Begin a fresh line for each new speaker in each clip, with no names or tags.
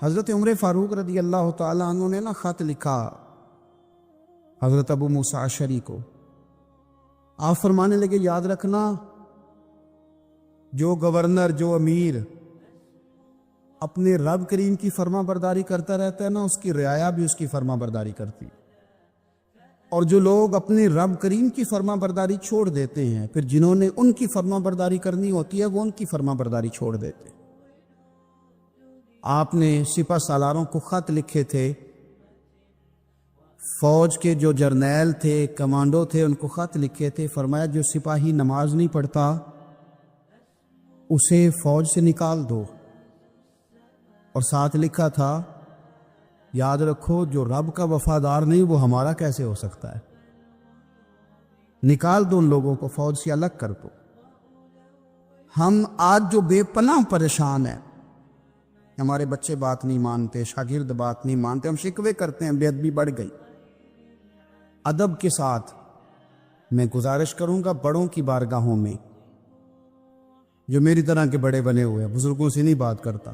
حضرت عمر فاروق رضی اللہ تعالیٰ عنہ نے نا خط لکھا حضرت ابو موسیٰ اشعری کو. آپ فرمانے لگے یاد رکھنا جو گورنر جو امیر اپنے رب کریم کی فرما برداری کرتا رہتا ہے نا اس کی رعایا بھی اس کی فرما برداری کرتی، اور جو لوگ اپنے رب کریم کی فرما برداری چھوڑ دیتے ہیں پھر جنہوں نے ان کی فرما برداری کرنی ہوتی ہے وہ ان کی فرما برداری چھوڑ دیتے ہیں. آپ نے سپہ سالاروں کو خط لکھے تھے، فوج کے جو جرنیل تھے کمانڈو تھے ان کو خط لکھے تھے، فرمایا جو سپاہی نماز نہیں پڑھتا اسے فوج سے نکال دو، اور ساتھ لکھا تھا یاد رکھو جو رب کا وفادار نہیں وہ ہمارا کیسے ہو سکتا ہے، نکال دو ان لوگوں کو، فوج سے الگ کر دو. ہم آج جو بے پناہ پریشان ہیں، ہمارے بچے بات نہیں مانتے، شاگرد بات نہیں مانتے، ہم شکوے کرتے ہیں، بے ادبی بڑھ گئی. ادب کے ساتھ میں گزارش کروں گا بڑوں کی بارگاہوں میں، جو میری طرح کے بڑے بنے ہوئے ہیں، بزرگوں سے نہیں بات کرتا،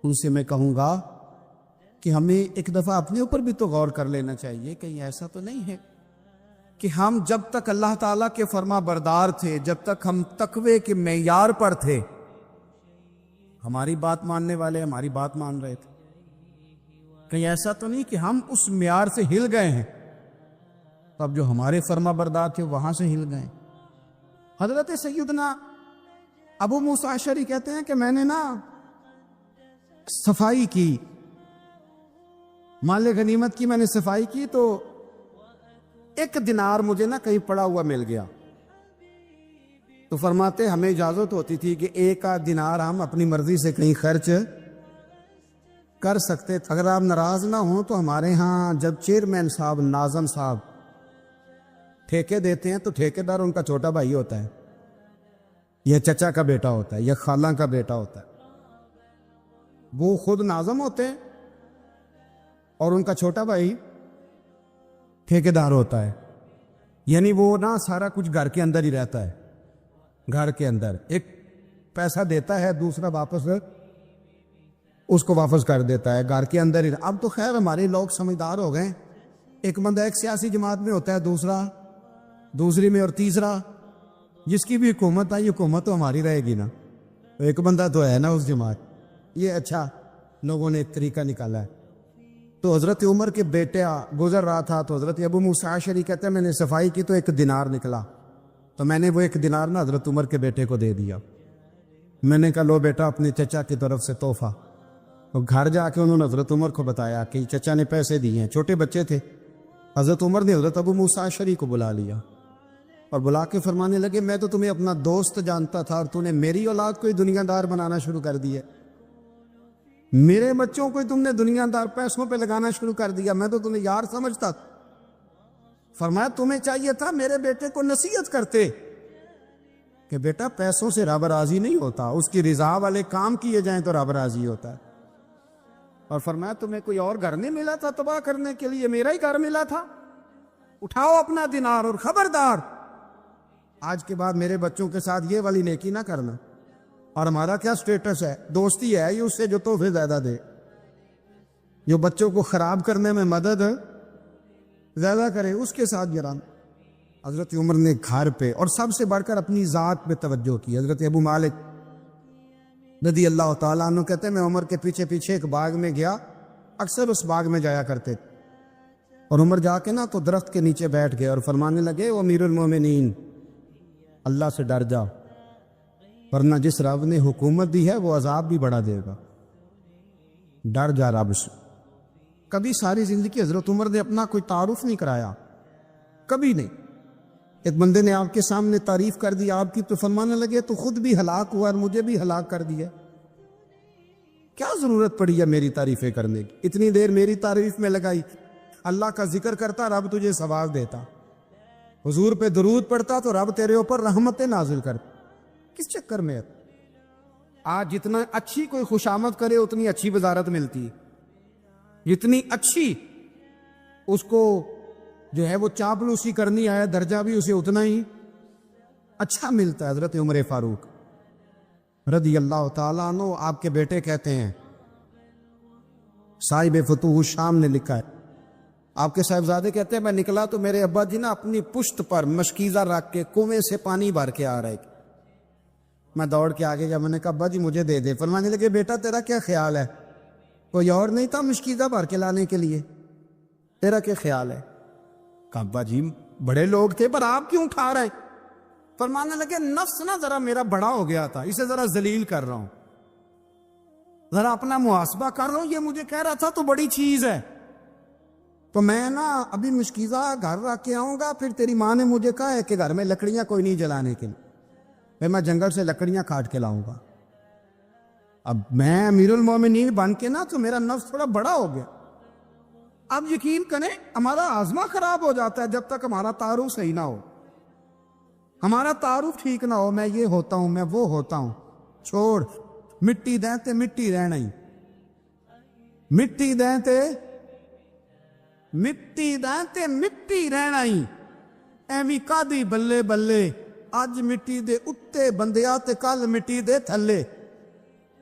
ان سے میں کہوں گا کہ ہمیں ایک دفعہ اپنے اوپر بھی تو غور کر لینا چاہیے. کہیں ایسا تو نہیں ہے کہ ہم جب تک اللہ تعالیٰ کے فرما بردار تھے، جب تک ہم تقوی کے معیار پر تھے، ہماری بات ماننے والے ہماری بات مان رہے تھے. کہیں ایسا تو نہیں کہ ہم اس معیار سے ہل گئے ہیں، تب جو ہمارے فرما بردار تھے وہاں سے ہل گئے. حضرت سیدنا ابو موسیٰ اشعری کہتے ہیں کہ میں نے نا صفائی کی، مال غنیمت کی میں نے صفائی کی، تو ایک دینار مجھے نا کہیں پڑا ہوا مل گیا. تو فرماتے ہمیں اجازت ہوتی تھی کہ ایک آدھ دینار ہم اپنی مرضی سے کہیں خرچ کر سکتے. اگر آپ ناراض نہ ہوں تو ہمارے ہاں جب چیئرمین صاحب ناظم صاحب ٹھیکے دیتے ہیں تو ٹھیکیدار ان کا چھوٹا بھائی ہوتا ہے، یا چچا کا بیٹا ہوتا ہے، یا خالہ کا بیٹا ہوتا ہے. وہ خود ناظم ہوتے ہیں اور ان کا چھوٹا بھائی ٹھیکیدار ہوتا ہے. یعنی وہ نا سارا کچھ گھر کے اندر ہی رہتا ہے، گھر کے اندر ایک پیسہ دیتا ہے، دوسرا واپس اس کو واپس کر دیتا ہے، گھر کے اندر ہی. اب تو خیر ہمارے لوگ سمجھدار ہو گئے، ایک بندہ ایک سیاسی جماعت میں ہوتا ہے، دوسرا دوسری میں، اور تیسرا جس کی بھی حکومت آئی حکومت تو ہماری رہے گی نا، ایک بندہ تو ہے نا اس جماعت. یہ اچھا لوگوں نے ایک طریقہ نکالا ہے. تو حضرت عمر کے بیٹے گزر رہا تھا تو حضرت ابو موسیٰ اشعری کہتے ہیں میں نے صفائی کی تو ایک دینار نکلا، تو میں نے وہ ایک دینار نا حضرت عمر کے بیٹے کو دے دیا. میں نے کہا لو بیٹا اپنے چچا کی طرف سے تحفہ. تو گھر جا کے انہوں نے حضرت عمر کو بتایا کہ چچا نے پیسے دیے ہیں، چھوٹے بچے تھے. حضرت عمر نے حضرت ابو موسیٰ اشعری کو بلا لیا اور بلا کے فرمانے لگے میں تو تمہیں اپنا دوست جانتا تھا اور تو نے میری اولاد کو ہی دنیا دار بنانا شروع کر دیا، میرے بچوں کو ہی تم نے دنیا دار پیسوں پہ لگانا شروع کر دیا، میں تو تمہیں یار سمجھتا تھا. فرمایا تمہیں چاہیے تھا میرے بیٹے کو نصیحت کرتے کہ بیٹا پیسوں سے رب راضی نہیں ہوتا، اس کی رضا والے کام کیے جائیں تو رب راضی ہوتا ہے. اور فرمایا تمہیں کوئی اور گھر نہیں ملا تھا تباہ کرنے کے لیے، میرا ہی گھر ملا تھا، اٹھاؤ اپنا دینار اور خبردار آج کے بعد میرے بچوں کے ساتھ یہ والی نیکی نہ کرنا. اور ہمارا کیا سٹیٹس ہے، دوستی ہے یہ اس سے جو تحفے زیادہ دے، جو بچوں کو خراب کرنے میں مدد زیادہ کرے اس کے ساتھ گرانا. حضرت عمر نے گھر پہ اور سب سے بڑھ کر اپنی ذات پہ توجہ کی. حضرت ابو مالک رضی اللہ تعالیٰ عنہ کہتے ہیں میں عمر کے پیچھے پیچھے ایک باغ میں گیا، اکثر اس باغ میں جایا کرتے تھے، اور عمر جا کے نا تو درخت کے نیچے بیٹھ گئے اور فرمانے لگے وہ امیر المومنین اللہ سے ڈر جا، ورنہ جس رب نے حکومت دی ہے وہ عذاب بھی بڑھا دے گا، ڈر جا رب سے. کبھی ساری زندگی حضرت عمر نے اپنا کوئی تعارف نہیں کرایا، کبھی نہیں. ایک بندے نے آپ کے سامنے تعریف کر دی آپ کی تو فرمانے لگے تو خود بھی ہلاک ہوا اور مجھے بھی ہلاک کر دیا، کیا ضرورت پڑی ہے میری تعریفیں کرنے کی، اتنی دیر میری تعریف میں لگائی. اللہ کا ذکر کرتا رب تجھے ثواب دیتا، حضور پہ درود پڑھتا تو رب تیرے اوپر رحمتیں نازل کرتا. کس چکر میں؟ آج جتنا اچھی کوئی خوشامد کرے اتنی اچھی وزارت ملتی ہے، جتنی اچھی اس کو جو ہے وہ چاپلوسی کرنی آیا درجہ بھی اسے اتنا ہی اچھا ملتا ہے. حضرت عمر فاروق رضی اللہ تعالیٰ عنہ آپ کے بیٹے کہتے ہیں صاحب فتوح الشام نے لکھا ہے، آپ کے صاحبزادے کہتے ہیں میں نکلا تو میرے ابا جی نا اپنی پشت پر مشکیزہ رکھ کے کنویں سے پانی بھر کے آ رہے تھے۔ میں دوڑ کے آگے گیا، میں نے کہا ابا جی مجھے دے دے۔ فرمانے لگے بیٹا تیرا کیا خیال ہے، کوئی اور نہیں تھا مشکیزہ بھر کے لانے کے لیے، تیرا کیا خیال ہے؟ کہا ابا جی بڑے لوگ تھے پر آپ کیوں اٹھا رہے ہیں؟ فرمانے لگے نفس نا ذرا میرا بڑا ہو گیا تھا، اسے ذرا ذلیل کر رہا ہوں، ذرا اپنا محاسبہ کر رہا ہوں، یہ مجھے کہہ رہا تھا تو بڑی چیز ہے، تو میں نا ابھی مشکیزہ گھر رکھ کے آؤں گا، پھر تیری ماں نے مجھے کہا ہے کہ گھر میں لکڑیاں کوئی نہیں جلانے کے لیے، پھر میں جنگل سے لکڑیاں کاٹ کے لاؤں گا۔ اب میں امیر المومنین بن کے نا تو میرا نفس تھوڑا بڑا ہو گیا۔ اب یقین کریں ہمارا آزما خراب ہو جاتا ہے جب تک ہمارا تعارف صحیح نہ ہو، ہمارا تعارف ٹھیک نہ ہو، میں یہ ہوتا ہوں میں وہ ہوتا ہوں، چھوڑ، مٹی دیں تے مٹی رہنا ہی، مٹی دیں تے مٹی دیں تے مٹی رہنا ہی، ایویں کادی بلے بلے، اج مٹی دے اتے بندیا تے کل مٹی دے تھلے،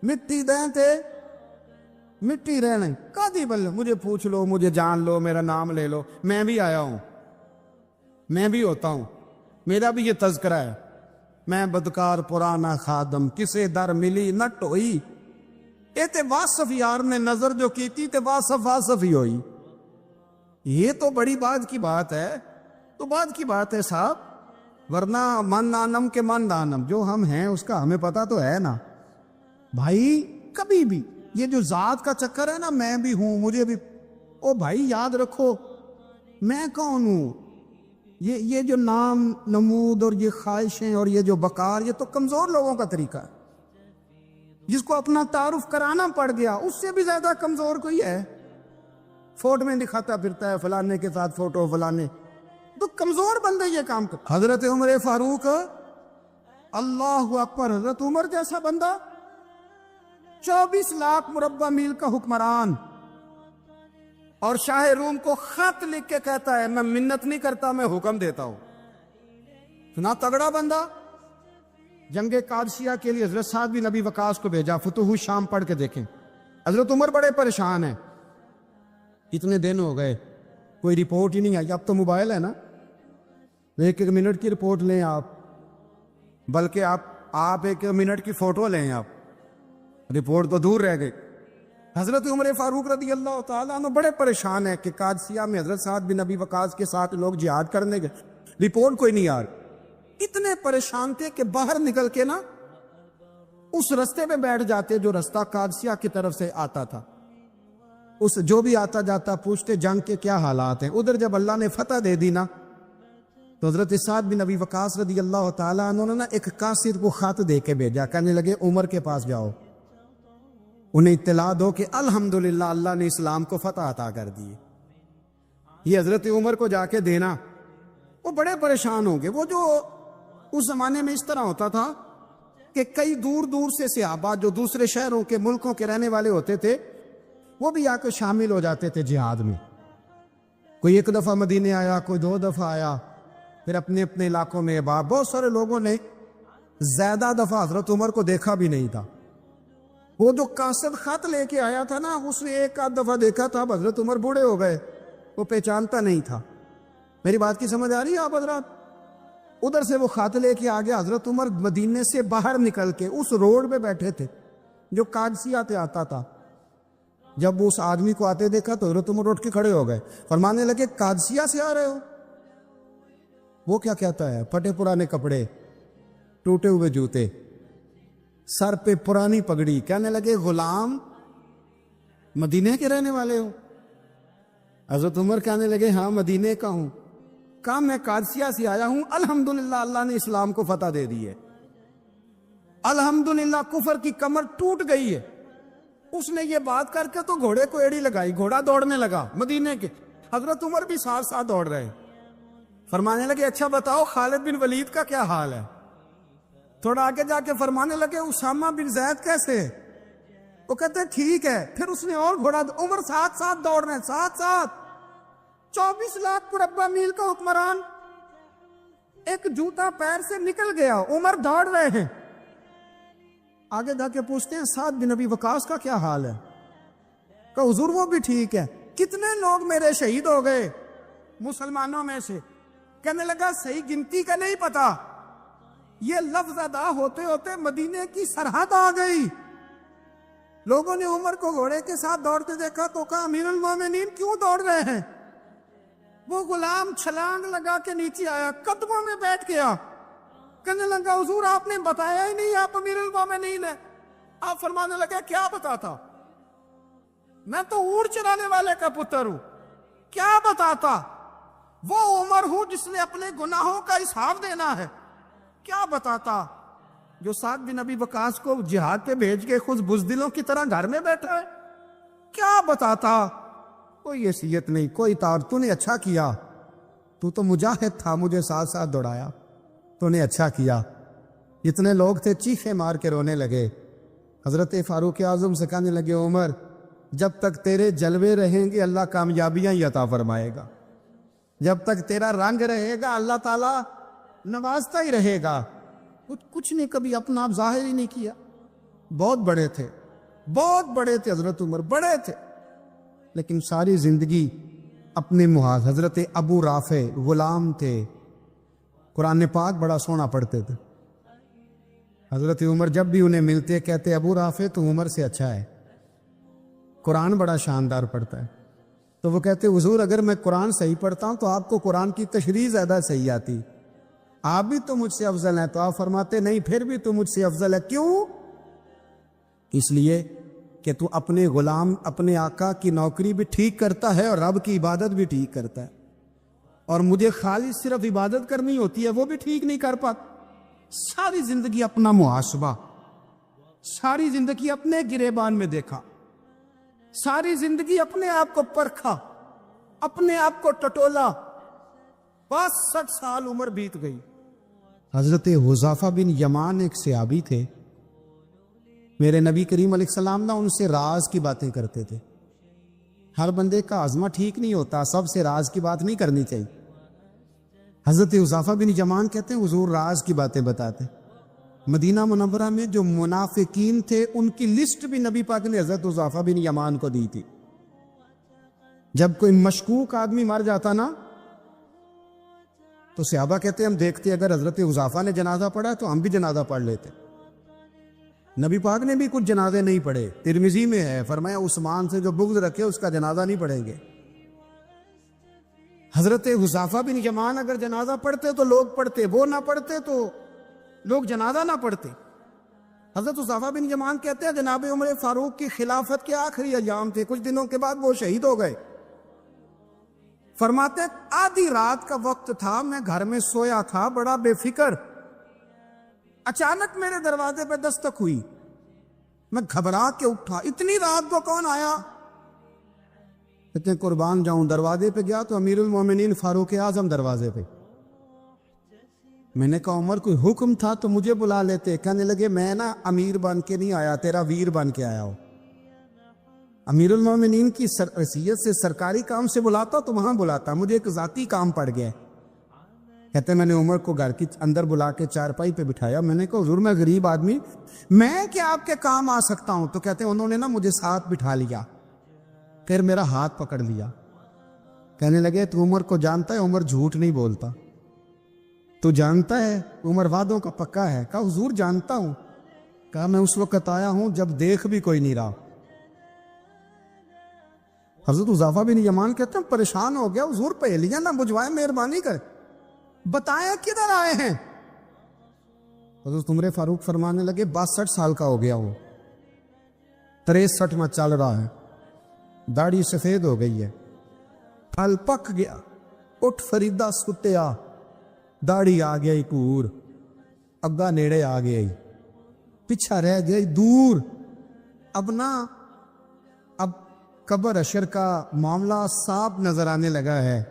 مٹی دیں تے مٹی رہنا ہی، کادی بلے، مجھے پوچھ لو، مجھے جان لو، میرا نام لے لو، میں بھی آیا ہوں، میں بھی ہوتا ہوں، میرا بھی یہ تذکرہ ہے، میں بدکار پرانا خادم، کسے در ملی نہ ٹوئی، اے تے واصف یار نے نظر جو کی تھی تے واصف واصف ہی ہوئی۔ یہ تو بڑی بات کی بات ہے، تو بات کی بات ہے صاحب، ورنہ من دانم کے من دانم، جو ہم ہیں اس کا ہمیں پتا تو ہے نا بھائی۔ کبھی بھی یہ جو ذات کا چکر ہے نا، میں بھی ہوں مجھے بھی، او بھائی یاد رکھو میں کون ہوں، یہ جو نام نمود اور یہ خواہشیں اور یہ جو بکار، یہ تو کمزور لوگوں کا طریقہ ہے، جس کو اپنا تعارف کرانا پڑ گیا اس سے بھی زیادہ کمزور کوئی ہے، فوٹو میں دکھاتا پھرتا ہے فلانے کے ساتھ فوٹو، فلانے، تو کمزور بندے یہ کام کر۔ حضرت عمر فاروق، اللہ اکبر، حضرت عمر جیسا بندہ، 24 لاکھ مربع میل کا حکمران، اور شاہ روم کو خط لکھ کے کہتا ہے میں منت نہیں کرتا، میں حکم دیتا ہوں۔ سنا تگڑا بندہ۔ جنگ قادسیہ کے لیے حضرت سعد بن ابی وقاص کو بھیجا، فتوح الشام پڑھ کے دیکھیں۔ حضرت عمر بڑے پریشان ہیں، اتنے دن ہو گئے کوئی رپورٹ ہی نہیں آئی، اب تو موبائل ہے نا، ایک ایک منٹ کی رپورٹ لیں آپ، بلکہ آپ ایک منٹ کی فوٹو لیں، آپ رپورٹ تو دور رہ گئی۔ حضرت عمر فاروق رضی اللہ تعالیٰ عنہ بڑے پریشان ہیں کہ قادسیہ میں حضرت سعد بن ابی وقاص کے ساتھ لوگ جہاد کرنے گئے، رپورٹ کوئی نہیں آ رہی، اتنے پریشان تھے کہ باہر نکل کے نا اس رستے پہ بیٹھ جاتے جو رستہ قادسیہ کی طرف سے آتا تھا، اس جو بھی آتا جاتا پوچھتے جنگ کے کیا حالات ہیں۔ ادھر جب اللہ نے فتح دے دی نا تو حضرت سعد بن ابی وقاص رضی اللہ تعالیٰ عنہ نے ایک قاصد کو خط دے کے بھیجا، کہنے لگے عمر کے پاس جاؤ، انہیں اطلاع دو کہ الحمدللہ اللہ نے اسلام کو فتح عطا کر دی۔ یہ حضرت عمر کو جا کے دینا، وہ بڑے پریشان ہوں گے۔ وہ جو اس زمانے میں اس طرح ہوتا تھا کہ کئی دور دور سے صحابہ جو دوسرے شہروں کے ملکوں کے رہنے والے ہوتے تھے وہ بھی آ کے شامل ہو جاتے تھے جہاد میں، کوئی ایک دفعہ مدینے آیا، کوئی 2 دفعہ آیا، پھر اپنے اپنے علاقوں میں بہت سارے لوگوں نے زیادہ دفعہ حضرت عمر کو دیکھا بھی نہیں تھا۔ وہ جو قاصد خط لے کے آیا تھا نا، اس نے ایک آدھ دفعہ دیکھا تھا، حضرت عمر بوڑھے ہو گئے، وہ پہچانتا نہیں تھا۔ میری بات کی سمجھ آ رہی ہے آپ حضرات؟ ادھر سے وہ خط لے کے آگے، حضرت عمر مدینے سے باہر نکل کے اس روڈ پہ بیٹھے تھے جو قادسیہ سے آتا تھا۔ جب اس آدمی کو آتے دیکھا تو حضرت عمر اٹھ کے کھڑے ہو گئے، فرمانے لگے قادسیہ سے آ رہے ہو؟ وہ کیا کہتا ہے؟ پھٹے پرانے کپڑے، ٹوٹے ہوئے جوتے، سر پہ پرانی پگڑی، کہنے لگے غلام مدینے کے رہنے والے ہو؟ حضرت عمر کہنے لگے ہاں مدینے کا ہوں۔ کہا میں قادسیہ سے آیا ہوں، الحمدللہ اللہ نے اسلام کو فتح دے دی ہے، الحمدللہ کفر کی کمر ٹوٹ گئی ہے۔ اس نے یہ بات کر کے تو گھوڑے کو ایڑی لگائی، گھوڑا دوڑنے لگا مدینے کے، حضرت عمر بھی ساتھ ساتھ دوڑ رہے، فرمانے لگے اچھا بتاؤ خالد بن ولید کا کیا حال ہے؟ تھوڑا آگے جا کے فرمانے لگے اسامہ بن زید کیسے؟ وہ کہتے ہیں ٹھیک ہے۔ پھر اس نے اور گھوڑا، عمر ساتھ ساتھ دوڑ رہے ہیں، ساتھ ساتھ، 24 لاکھ مربع میل کا حکمران، ایک جوتا پیر سے نکل گیا، عمر دوڑ رہے ہیں۔ آگے جا کے پوچھتے ہیں سعد بن ابی وقاص کا کیا حال ہے؟ کہ حضور وہ بھی ٹھیک ہے، کتنے لوگ میرے شہید ہو گئے مسلمانوں میں سے؟ کہنے لگا صحیح گنتی کا نہیں پتا، یہ لفظ ادا ہوتے ہوتے مدینے کی سرحد آ گئی۔ لوگوں نے عمر کو گھوڑے کے ساتھ دوڑتے دیکھا تو کہا امیر المومنین کیوں دوڑ رہے ہیں؟ وہ غلام چھلانگ لگا کے نیچے آیا، قدموں میں بیٹھ گیا، کہنے لگا حضور آپ نے بتایا ہی نہیں آپ امیر المومنین ہیں۔ آپ فرمانے لگے کیا بتاتا؟ میں تو اونٹ چرانے والے کا پتر ہوں، کیا بتاتا؟ وہ عمر ہوں جس نے اپنے گناہوں کا حساب دینا ہے، کیا بتاتا؟ جو سعد بن ابی وقاص کو جہاد پہ بھیج کے خود بزدلوں کی طرح گھر میں بیٹھا ہے، کیا بتاتا؟ کوئی حیثیت نہیں، کوئی تار، تو نے اچھا کیا، تو مجاہد تھا، مجھے ساتھ ساتھ دوڑایا، تو نے اچھا کیا۔ اتنے لوگ تھے چیخے مار کے رونے لگے۔ حضرت فاروق اعظم سے کہنے لگے عمر جب تک تیرے جلوے رہیں گے اللہ کامیابیاں ہی عطا فرمائے گا، جب تک تیرا رنگ رہے گا اللہ تعالیٰ نوازتا ہی رہے گا۔ کچھ نہیں، کبھی اپنا آپ ظاہر ہی نہیں کیا۔ بہت بڑے تھے، بہت بڑے تھے حضرت عمر، بڑے تھے، لیکن ساری زندگی اپنے محاذ۔ حضرت ابو رافع غلام تھے، قرآن پاک بڑا سونا پڑھتے تھے۔ حضرت عمر جب بھی انہیں ملتے کہتے ابو رافع تو عمر سے اچھا ہے، قرآن بڑا شاندار پڑھتا ہے۔ تو وہ کہتے حضور اگر میں قرآن صحیح پڑھتا ہوں تو آپ کو قرآن کی تشریح زیادہ صحیح آتی، آپ بھی تو مجھ سے افضل ہیں۔ تو آپ فرماتے نہیں پھر بھی تو مجھ سے افضل ہے۔ کیوں؟ اس لیے کہ تو اپنے غلام اپنے آقا کی نوکری بھی ٹھیک کرتا ہے اور رب کی عبادت بھی ٹھیک کرتا ہے، اور مجھے خالص صرف عبادت کرنی ہوتی ہے وہ بھی ٹھیک نہیں کر پاتا۔ ساری زندگی اپنا محاسبہ، ساری زندگی اپنے گریبان میں دیکھا، ساری زندگی اپنے آپ کو پرکھا، اپنے آپ کو ٹٹولا، بس 60 سال عمر بیت گئی۔ حضرت حذیفہ بن یمان ایک صحابی تھے، میرے نبی کریم علیہ السلام نا ان سے راز کی باتیں کرتے تھے۔ ہر بندے کا عزمہ ٹھیک نہیں ہوتا، سب سے راز کی بات نہیں کرنی چاہیے۔ حضرت حذیفہ بن یمان کہتے ہیں حضور راز کی باتیں بتاتے۔ مدینہ منورہ میں جو منافقین تھے ان کی لسٹ بھی نبی پاک نے حضرت حذیفہ بن یمان کو دی تھی۔ جب کوئی مشکوک آدمی مر جاتا نا تو صحابہ کہتے ہیں ہم دیکھتے اگر حضرت حذیفہ نے جنازہ پڑھا تو ہم بھی جنازہ پڑھ لیتے۔ نبی پاک نے بھی کچھ جنازے نہیں پڑھے، ترمذی میں ہے، فرمایا عثمان سے جو بغض رکھے اس کا جنازہ نہیں پڑھیں گے۔ حضرت حذیفہ بن یمان اگر جنازہ پڑھتے تو لوگ پڑھتے، وہ نہ پڑھتے تو لوگ جنازہ نہ پڑھتے۔ حضرت حذیفہ بن یمان کہتے ہیں جناب عمر فاروق کی خلافت کے آخری ایام تھے، کچھ دنوں کے بعد وہ شہید ہو گئے۔ فرماتے آدھی رات کا وقت تھا، میں گھر میں سویا تھا بڑا بے فکر، اچانک میرے دروازے پہ دستک ہوئی، میں گھبرا کے اٹھا، اتنی رات کو کون آیا؟ کہتے ہیں قربان جاؤں، دروازے پہ گیا تو امیر المومنین فاروق اعظم دروازے پہ۔ میں نے کہا عمر کوئی حکم تھا تو مجھے بلا لیتے۔ کہنے لگے میں نا امیر بن کے نہیں آیا، تیرا ویر بن کے آیا ہوں۔ امیر المومنین کی حیثیت سے سرکاری کام سے بلاتا تو وہاں بلاتا، مجھے ایک ذاتی کام پڑ گیا۔ کہتے ہیں میں نے عمر کو گھر کی اندر بلا کے چارپائی پہ بٹھایا، میں نے کہا حضور میں غریب آدمی، میں کیا آپ کے کام آ سکتا ہوں؟ تو کہتے ہیں انہوں نے نا مجھے ساتھ بٹھا لیا، پھر میرا ہاتھ پکڑ لیا، کہنے لگے تو عمر کو جانتا ہے؟ عمر جھوٹ نہیں بولتا، تو جانتا ہے عمر وعدوں کا پکا ہے؟ کہا حضور جانتا ہوں۔ کہا میں اس وقت آیا ہوں جب دیکھ بھی کوئی نہیں رہا۔ حضرت حذیفہ بن یمان کہتے ہیں پریشان ہو گیا، حضور پہیلیاں نہ بجھوائے، مہربانی کر بتائیں کدھر آئے ہیں؟ حضرت عمر فاروق فرمانے لگے 62 سال کا ہو گیا ہوں، 63 میں چل رہا ہے، داڑھی سفید ہو گئی ہے، پھل پک گیا، اٹھ فریدہ ستیا، داڑھی آ گئی کور، اگا نیڑے آ گئی، پیچھا رہ گئی دور، اب قبر اشر کا معاملہ صاف نظر آنے لگا ہے۔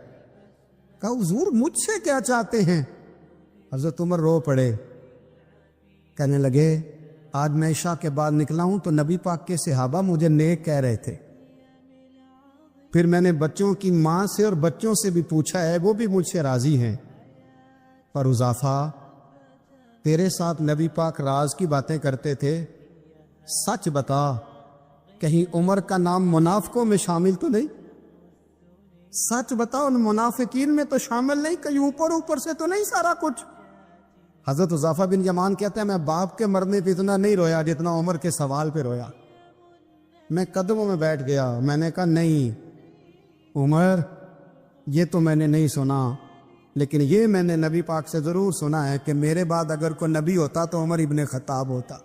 کہا حضور مجھ سے کیا چاہتے ہیں؟ حضرت عمر رو پڑے، کہنے لگے آج میں عشاء کے بعد نکلا ہوں تو نبی پاک کے صحابہ مجھے نیک کہہ رہے تھے، پھر میں نے بچوں کی ماں سے اور بچوں سے بھی پوچھا ہے، وہ بھی مجھ سے راضی ہیں، پر حذیفہ تیرے ساتھ نبی پاک راز کی باتیں کرتے تھے، سچ بتا کہیں عمر کا نام منافقوں میں شامل تو نہیں؟ سچ بتاؤ، ان منافقین میں تو شامل نہیں؟ کہیں اوپر اوپر سے تو نہیں سارا کچھ؟ حضرت حذیفہ بن یمان کہتے ہیں میں باپ کے مرنے پہ اتنا نہیں رویا جتنا عمر کے سوال پہ رویا۔ میں قدموں میں بیٹھ گیا، میں نے کہا نہیں عمر، یہ تو میں نے نہیں سنا، لیکن یہ میں نے نبی پاک سے ضرور سنا ہے کہ میرے بعد اگر کوئی نبی ہوتا تو عمر ابن خطاب ہوتا۔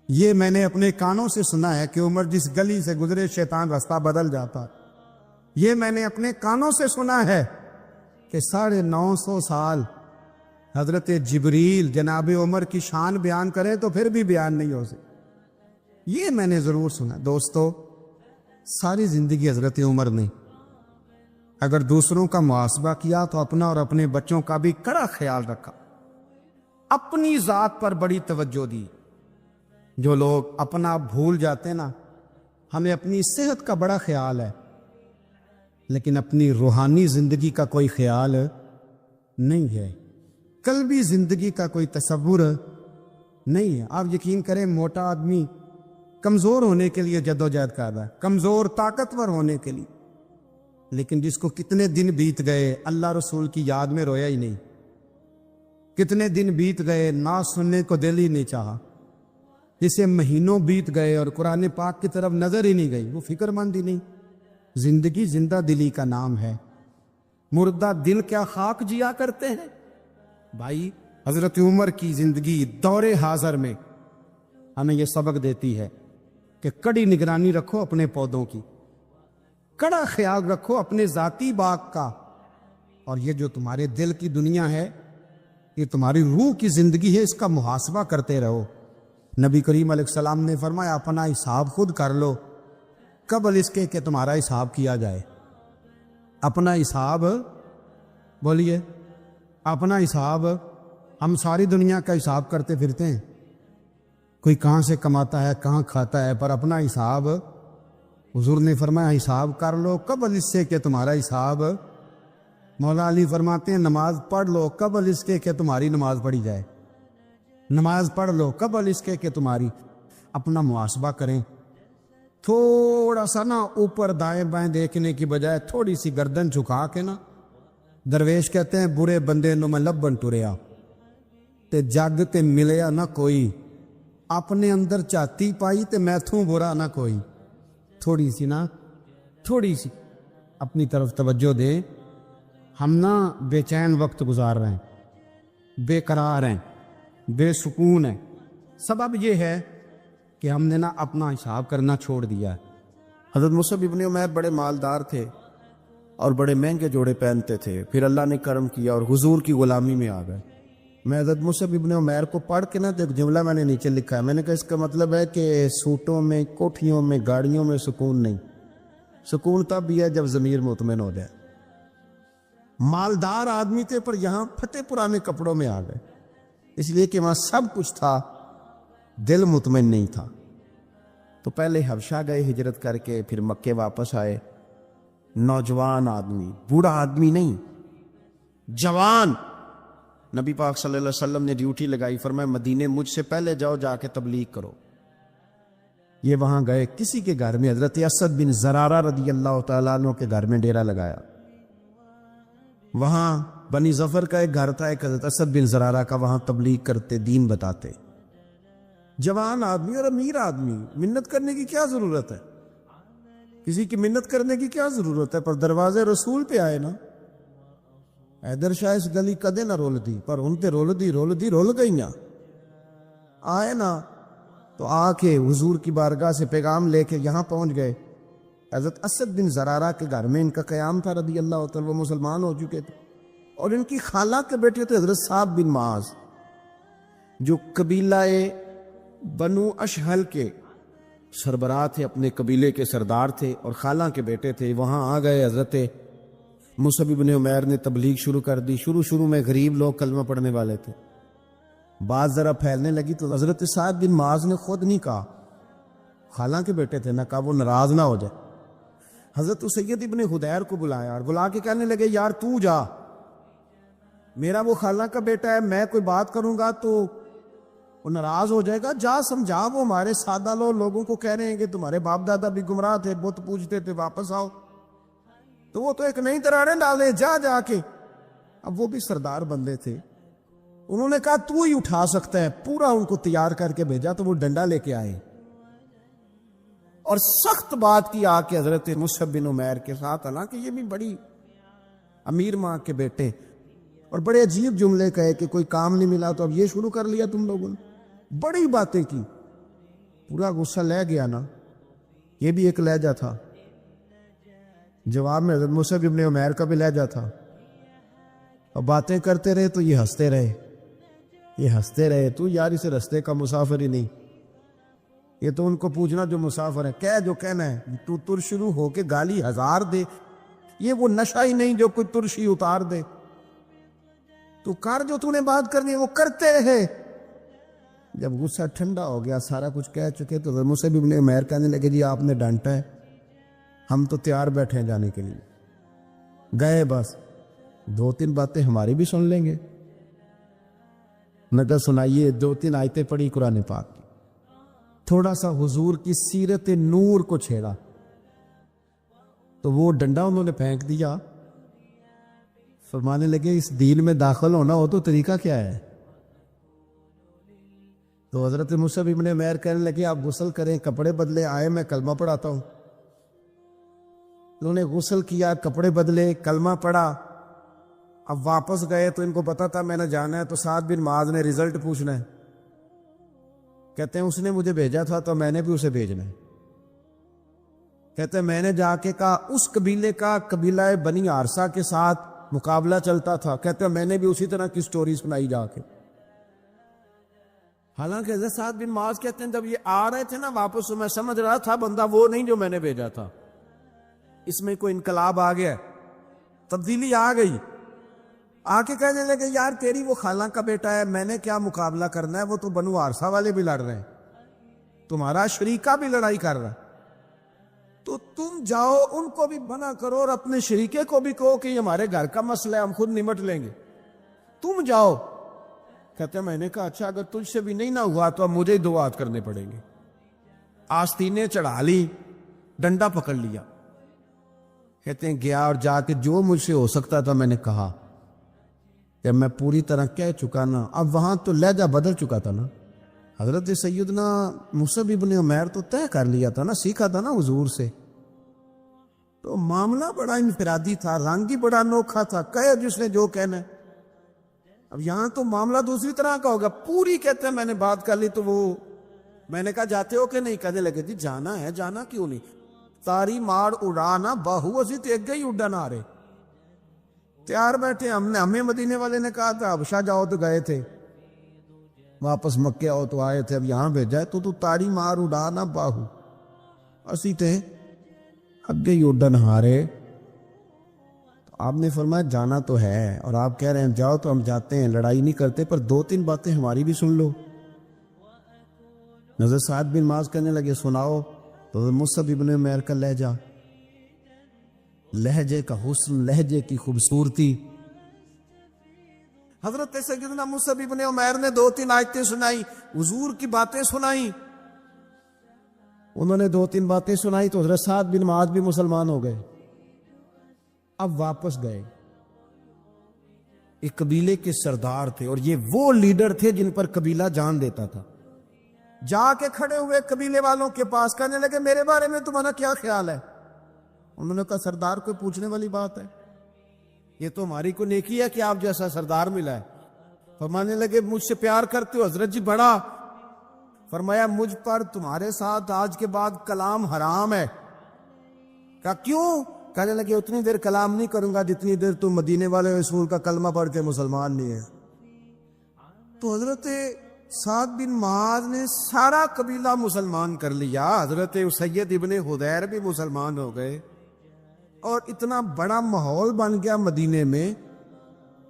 یہ میں نے اپنے کانوں سے سنا ہے کہ عمر جس گلی سے گزرے شیطان راستہ بدل جاتا۔ یہ میں نے اپنے کانوں سے سنا ہے کہ 950 سال حضرت جبریل جناب عمر کی شان بیان کریں تو پھر بھی بیان نہیں ہو سکے۔ یہ میں نے ضرور سنا۔ دوستو، ساری زندگی حضرت عمر نے اگر دوسروں کا محاسبہ کیا تو اپنا اور اپنے بچوں کا بھی کڑا خیال رکھا، اپنی ذات پر بڑی توجہ دی۔ جو لوگ اپنا بھول جاتے نا، ہمیں اپنی صحت کا بڑا خیال ہے لیکن اپنی روحانی زندگی کا کوئی خیال نہیں ہے، قلبی زندگی کا کوئی تصور نہیں ہے۔ آپ یقین کریں، موٹا آدمی کمزور ہونے کے لیے جدوجہد کر رہا ہے، کمزور طاقتور ہونے کے لیے، لیکن جس کو کتنے دن بیت گئے اللہ رسول کی یاد میں رویا ہی نہیں، کتنے دن بیت گئے نہ سننے کو دل ہی نہیں چاہا، جسے مہینوں بیت گئے اور قرآن پاک کی طرف نظر ہی نہیں گئی، وہ فکر مند ہی نہیں۔ زندگی زندہ دلی کا نام ہے، مردہ دل کیا خاک جیا کرتے ہیں۔ بھائی، حضرت عمر کی زندگی دور حاضر میں ہمیں یہ سبق دیتی ہے کہ کڑی نگرانی رکھو اپنے پودوں کی، کڑا خیال رکھو اپنے ذاتی باغ کا، اور یہ جو تمہارے دل کی دنیا ہے، یہ تمہاری روح کی زندگی ہے، اس کا محاسبہ کرتے رہو۔ نبی کریم علیہ السلام نے فرمایا اپنا حساب خود کر لو قبل اس کے کہ تمہارا حساب کیا جائے۔ اپنا حساب، بولیے، اپنا حساب۔ ہم ساری دنیا کا حساب کرتے پھرتے ہیں، کوئی کہاں سے کماتا ہے، کہاں کھاتا ہے، پر اپنا حساب حضور نے فرمایا حساب کر لو قبل اس سے کہ تمہارا حساب۔ مولا علی فرماتے ہیں نماز پڑھ لو قبل اس کے کہ تمہاری نماز پڑھی جائے، نماز پڑھ لو قبل اس کے کہ تمہاری۔ اپنا محاسبہ کریں، تھوڑا سا نا اوپر دائیں بائیں دیکھنے کی بجائے تھوڑی سی گردن جھکا کے نا، درویش کہتے ہیں برے بندے نو میں لبن ٹریا تے جگ تے ملیا نہ کوئی، اپنے اندر چاتی پائی تے میں تھوں برا نہ کوئی۔ تھوڑی سی نا، تھوڑی سی اپنی طرف توجہ دیں۔ ہم نا بے چین وقت گزار رہے ہیں، بے قرار ہیں، بے سکون ہیں۔ سبب یہ ہے کہ ہم نے نا اپنا حساب کرنا چھوڑ دیا ہے۔ حضرت مصعب ابن عمیر بڑے مالدار تھے اور بڑے مہنگے جوڑے پہنتے تھے، پھر اللہ نے کرم کیا اور حضور کی غلامی میں آ گئے۔ میں حضرت مصعب ابن عمیر کو پڑھ کے نا تو ایک جملہ میں نے نیچے لکھا ہے، میں نے کہا اس کا مطلب ہے کہ سوٹوں میں، کوٹھیوں میں، گاڑیوں میں سکون نہیں، سکون تب بھی ہے جب ضمیر مطمئن ہو جائے۔ مالدار آدمی تھے پر یہاں پھٹے پرانے کپڑوں میں آ گئے، اس لیے کہ وہاں سب کچھ تھا، دل مطمئن نہیں تھا۔ تو پہلے حبشہ گئے ہجرت کر کے، پھر مکے واپس آئے۔ نوجوان آدمی، بوڑھا آدمی نہیں، جوان۔ نبی پاک صلی اللہ علیہ وسلم نے ڈیوٹی لگائی، فرمایا مدینے مجھ سے پہلے جاؤ، جا کے تبلیغ کرو۔ یہ وہاں گئے، کسی کے گھر میں، حضرت اسد بن زرارہ رضی اللہ تعالیٰ عنہ کے گھر میں ڈیرا لگایا۔ وہاں بنی ظفر کا ایک گھر تھا، ایک حضرت اسد بن زرارہ کا، وہاں تبلیغ کرتے، دین بتاتے۔ جوان آدمی اور امیر آدمی، منت کرنے کی کیا ضرورت ہے؟ کسی کی منت کرنے کی کیا ضرورت ہے؟ پر دروازے رسول پہ آئے نا۔ حیدر شاہ اس گلی کدے نہ رول دی، پر ان تے رول گئی نا۔ آئے نا تو آ کے حضور کی بارگاہ سے پیغام لے کے یہاں پہنچ گئے۔ حضرت اسد بن زرارہ کے گھر میں ان کا قیام تھا رضی اللہ تعالیٰ، وہ مسلمان ہو چکے تھے، اور ان کی خالہ کے بیٹے تھے حضرت صاحب بن معاذ، جو قبیلہ بنو اشہل کے سربراہ تھے، اپنے قبیلے کے سردار تھے اور خالہ کے بیٹے تھے۔ وہاں آ گئے، حضرت مصعب بن عمیر نے تبلیغ شروع کر دی۔ شروع میں غریب لوگ کلمہ پڑھنے والے تھے، بات ذرا پھیلنے لگی تو حضرت صاحب بن معاذ نے خود نہیں کہا، خالہ کے بیٹے تھے، نہ کہا وہ ناراض نہ ہو جائے۔ حضرت سید ابن حدیر کو بلایا اور بلا کے کہنے لگے یار تو جا، میرا وہ خالہ کا بیٹا ہے، میں کوئی بات کروں گا تو وہ ناراض ہو جائے گا، جا سمجھا، وہ ہمارے سادہ لوگوں کو کہہ رہے ہیں کہ تمہارے باپ دادا بھی گمراہ تھے، بت پوجتے تھے، واپس آؤ. تو وہ تو ایک نئی طرح ڈالے، جا کے. اب وہ بھی سردار بندے تھے، انہوں نے کہا تو ہی اٹھا سکتا ہے، پورا ان کو تیار کر کے بھیجا. تو وہ ڈنڈا لے کے آئے اور سخت بات کی آ کے حضرت مصعب بن عمیر کے ساتھ، حالانکہ یہ بھی بڑی امیر ماں کے بیٹے، اور بڑے عجیب جملے کہے کہ کوئی کام نہیں ملا تو اب یہ شروع کر لیا تم لوگوں نے، بڑی باتیں کی. پورا غصہ لے گیا نا. یہ بھی ایک لہجہ تھا، جواب میں حضرت مصعب بن عمیر کا بھی لہجہ تھا. اور باتیں کرتے رہے تو یہ ہنستے رہے. تو یار اسے رستے کا مسافر ہی نہیں، یہ تو ان کو پوچھنا جو مسافر ہے، کہہ جو کہنا ہے. تو تر شروع ہو کے گالی ہزار دے، یہ وہ نشہ ہی نہیں جو کوئی ترشی اتار دے. تو کر جو تو نے بات کرنی ہے وہ کرتے رہے. جب غصہ ٹھنڈا ہو گیا، سارا کچھ کہہ چکے، تو حضرت مصعب بن عمیر کہنے لگے جی آپ نے ڈانٹا ہے، ہم تو تیار بیٹھے ہیں جانے کے لیے. گئے، بس 2-3 باتیں ہماری بھی سن لیں گے. نگر سنائیے، 2-3 آیتیں پڑھی قرآن پاک کی، تھوڑا سا حضور کی سیرت نور کو چھیڑا. تو وہ ڈنڈا انہوں نے پھینک دیا. فرمانے لگے اس دین میں داخل ہونا ہو تو طریقہ کیا ہے؟ تو حضرت مصعب بن عمیر کہنے لگے آپ غسل کریں، کپڑے بدلے، آئے میں کلمہ پڑھاتا ہوں. انہوں نے غسل کیا، کپڑے بدلے، کلمہ پڑھا. اب واپس گئے تو ان کو پتا تھا میں نے جانا ہے، تو سعد بن معاذ نے رزلٹ پوچھنا ہے. کہتے ہیں اس نے مجھے بھیجا تھا تو میں نے بھی اسے بھیجنا ہے. کہتے ہیں میں نے جا کے کہا اس قبیلے کا قبیلہ بنی عارصہ کے ساتھ مقابلہ چلتا تھا. کہتے ہیں میں نے بھی اسی طرح کی سٹوری سنائی جا کے. حالانکہ حضرت سعد بن معاذ کہتے ہیں جب یہ آ رہے تھے نا واپس، تو میں سمجھ رہا تھا بندہ وہ نہیں جو میں نے بھیجا تھا، اس میں کوئی انقلاب آ گیا، تبدیلی آ گئی. آ کے کہنے لگے یار تیری وہ خالہ کا بیٹا ہے، میں نے کیا مقابلہ کرنا ہے، وہ تو بنو عارصہ والے بھی لڑ رہے ہیں، تمہارا شریکہ بھی لڑائی کر رہا ہے، تو تم جاؤ ان کو بھی منع کرو اور اپنے شریکے کو بھی کہو کہ یہ ہمارے گھر کا مسئلہ ہے، ہم خود نمٹ لیں گے، تم جاؤ. کہتے ہیں میں نے کہا اچھا اگر تجھ سے بھی نہیں نہ ہوا تو اب مجھے ہی 2 ہاتھ کرنے پڑیں گے. آستینیں چڑھا لی، ڈنڈا پکڑ لیا. کہتے ہیں گیا اور جا کے جو مجھ سے ہو سکتا تھا میں نے کہا. جب میں پوری طرح کہہ چکا نا، اب وہاں تو لہجہ بدل چکا تھا نا. حضرت سیدنا مصعب بن عمیر تو طے کر لیا تھا نا، سیکھا تھا نا حضور سے. تو معاملہ بڑا انفرادی تھا، رنگ ہی بڑا انوکھا تھا، کہے جس نے جو کہنا ہے. اب یہاں تو معاملہ دوسری طرح کا ہوگا. پوری کہتے ہیں میں نے بات کر لی. تو وہ میں نے کہا جاتے ہو کہ نہیں؟ کہنے لگے جی جانا ہے. جانا کیوں نہیں؟ تاری مار اڑانا بہو اسی تو ایک گئی اڈا نہ رہے، تیار بیٹھے. ہمیں مدینے والے نے کہا تھا حبشہ جاؤ تو گئے تھے، واپس مکے آؤ تو آئے تھے، اب یہاں بھیجا ہے تو تاری مار اڑانا باہو اسی تھے اگے ہی اڈن ہارے. آپ نے فرمایا جانا تو ہے، اور آپ کہہ رہے ہیں جاؤ تو ہم جاتے ہیں، لڑائی نہیں کرتے، پر 2-3 باتیں ہماری بھی سن لو. نظر سعد بن معاذ کہنے لگے سناؤ. تو مصعب بن عمیر کا لہجے کا حسن، لہجے کی خوبصورتی. حضرت سیدنا مصعب بن عمیر نے 2-3 آیتیں سنائی، حضور کی باتیں سنائی. انہوں نے 2-3 باتیں سنائی تو حضرت سعد بن معاذ بھی مسلمان ہو گئے. اب واپس گئے. ایک قبیلے کے سردار تھے اور یہ وہ لیڈر تھے جن پر قبیلہ جان دیتا تھا. جا کے کھڑے ہوئے قبیلے والوں کے پاس، کہنے لگے میرے بارے میں تمہارا کیا خیال ہے؟ انہوں نے کہا سردار کوئی پوچھنے والی بات ہے، یہ تو ہماری کو نیکی ہے کہ آپ جیسا سردار ملا ہے. فرمانے لگے مجھ سے پیار کرتے ہو؟ حضرت جی بڑا. فرمایا مجھ پر تمہارے ساتھ آج کے بعد کلام حرام ہے. کہا کیوں؟ کہنے لگے اتنی دیر کلام نہیں کروں گا جتنی دیر تم مدینے والے رسول کا کلمہ پڑھ کے مسلمان نہیں ہے. تو حضرت سعد بن معاذ نے سارا قبیلہ مسلمان کر لیا. حضرت سید ابن حضیر بھی مسلمان ہو گئے، اور اتنا بڑا ماحول بن گیا مدینے میں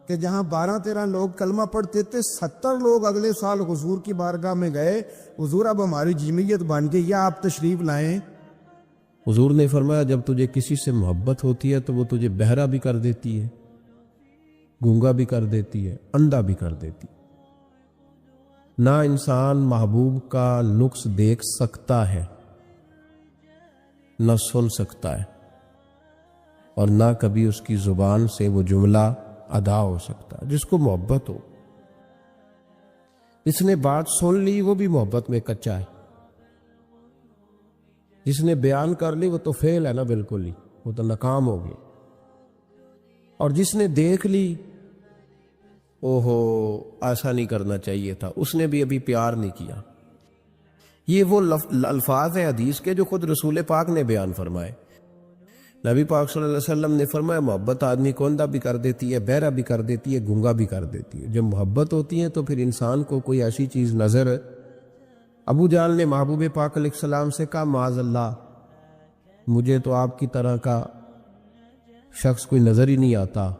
کہ جہاں 12-13 لوگ کلمہ پڑھتے تھے، 70 لوگ اگلے سال حضور کی بارگاہ میں گئے، حضور اب ہماری جمعیت بن گئی، یا آپ تشریف لائیں. حضور نے فرمایا جب تجھے کسی سے محبت ہوتی ہے تو وہ تجھے بہرا بھی کر دیتی ہے، گونگا بھی کر دیتی ہے، اندھا بھی کر دیتی ہے.
نہ انسان محبوب کا نقص دیکھ سکتا ہے، نہ سن سکتا ہے، اور نہ کبھی اس کی زبان سے وہ جملہ ادا ہو سکتا ہے۔ جس کو محبت ہو، جس نے بات سن لی وہ بھی محبت میں کچا ہے، جس نے بیان کر لی وہ تو فیل ہے نا، بالکل ہی وہ تو ناکام ہو گیا، اور جس نے دیکھ لی اوہو ایسا نہیں کرنا چاہیے تھا، اس نے بھی ابھی پیار نہیں کیا۔ یہ وہ الفاظ ہیں حدیث کے جو خود رسول پاک نے بیان فرمائے۔ نبی پاک صلی اللہ علیہ وسلم نے فرمایا محبت آدمی کو اندھا بھی کر دیتی ہے، بہرا بھی کر دیتی ہے، گونگا بھی کر دیتی ہے۔ جب محبت ہوتی ہے تو پھر انسان کو کوئی ایسی چیز نظر، ابو جہل نے محبوب پاک علیہ السلام سے کہا معاذ اللہ، مجھے تو آپ کی طرح کا شخص کوئی نظر ہی نہیں آتا،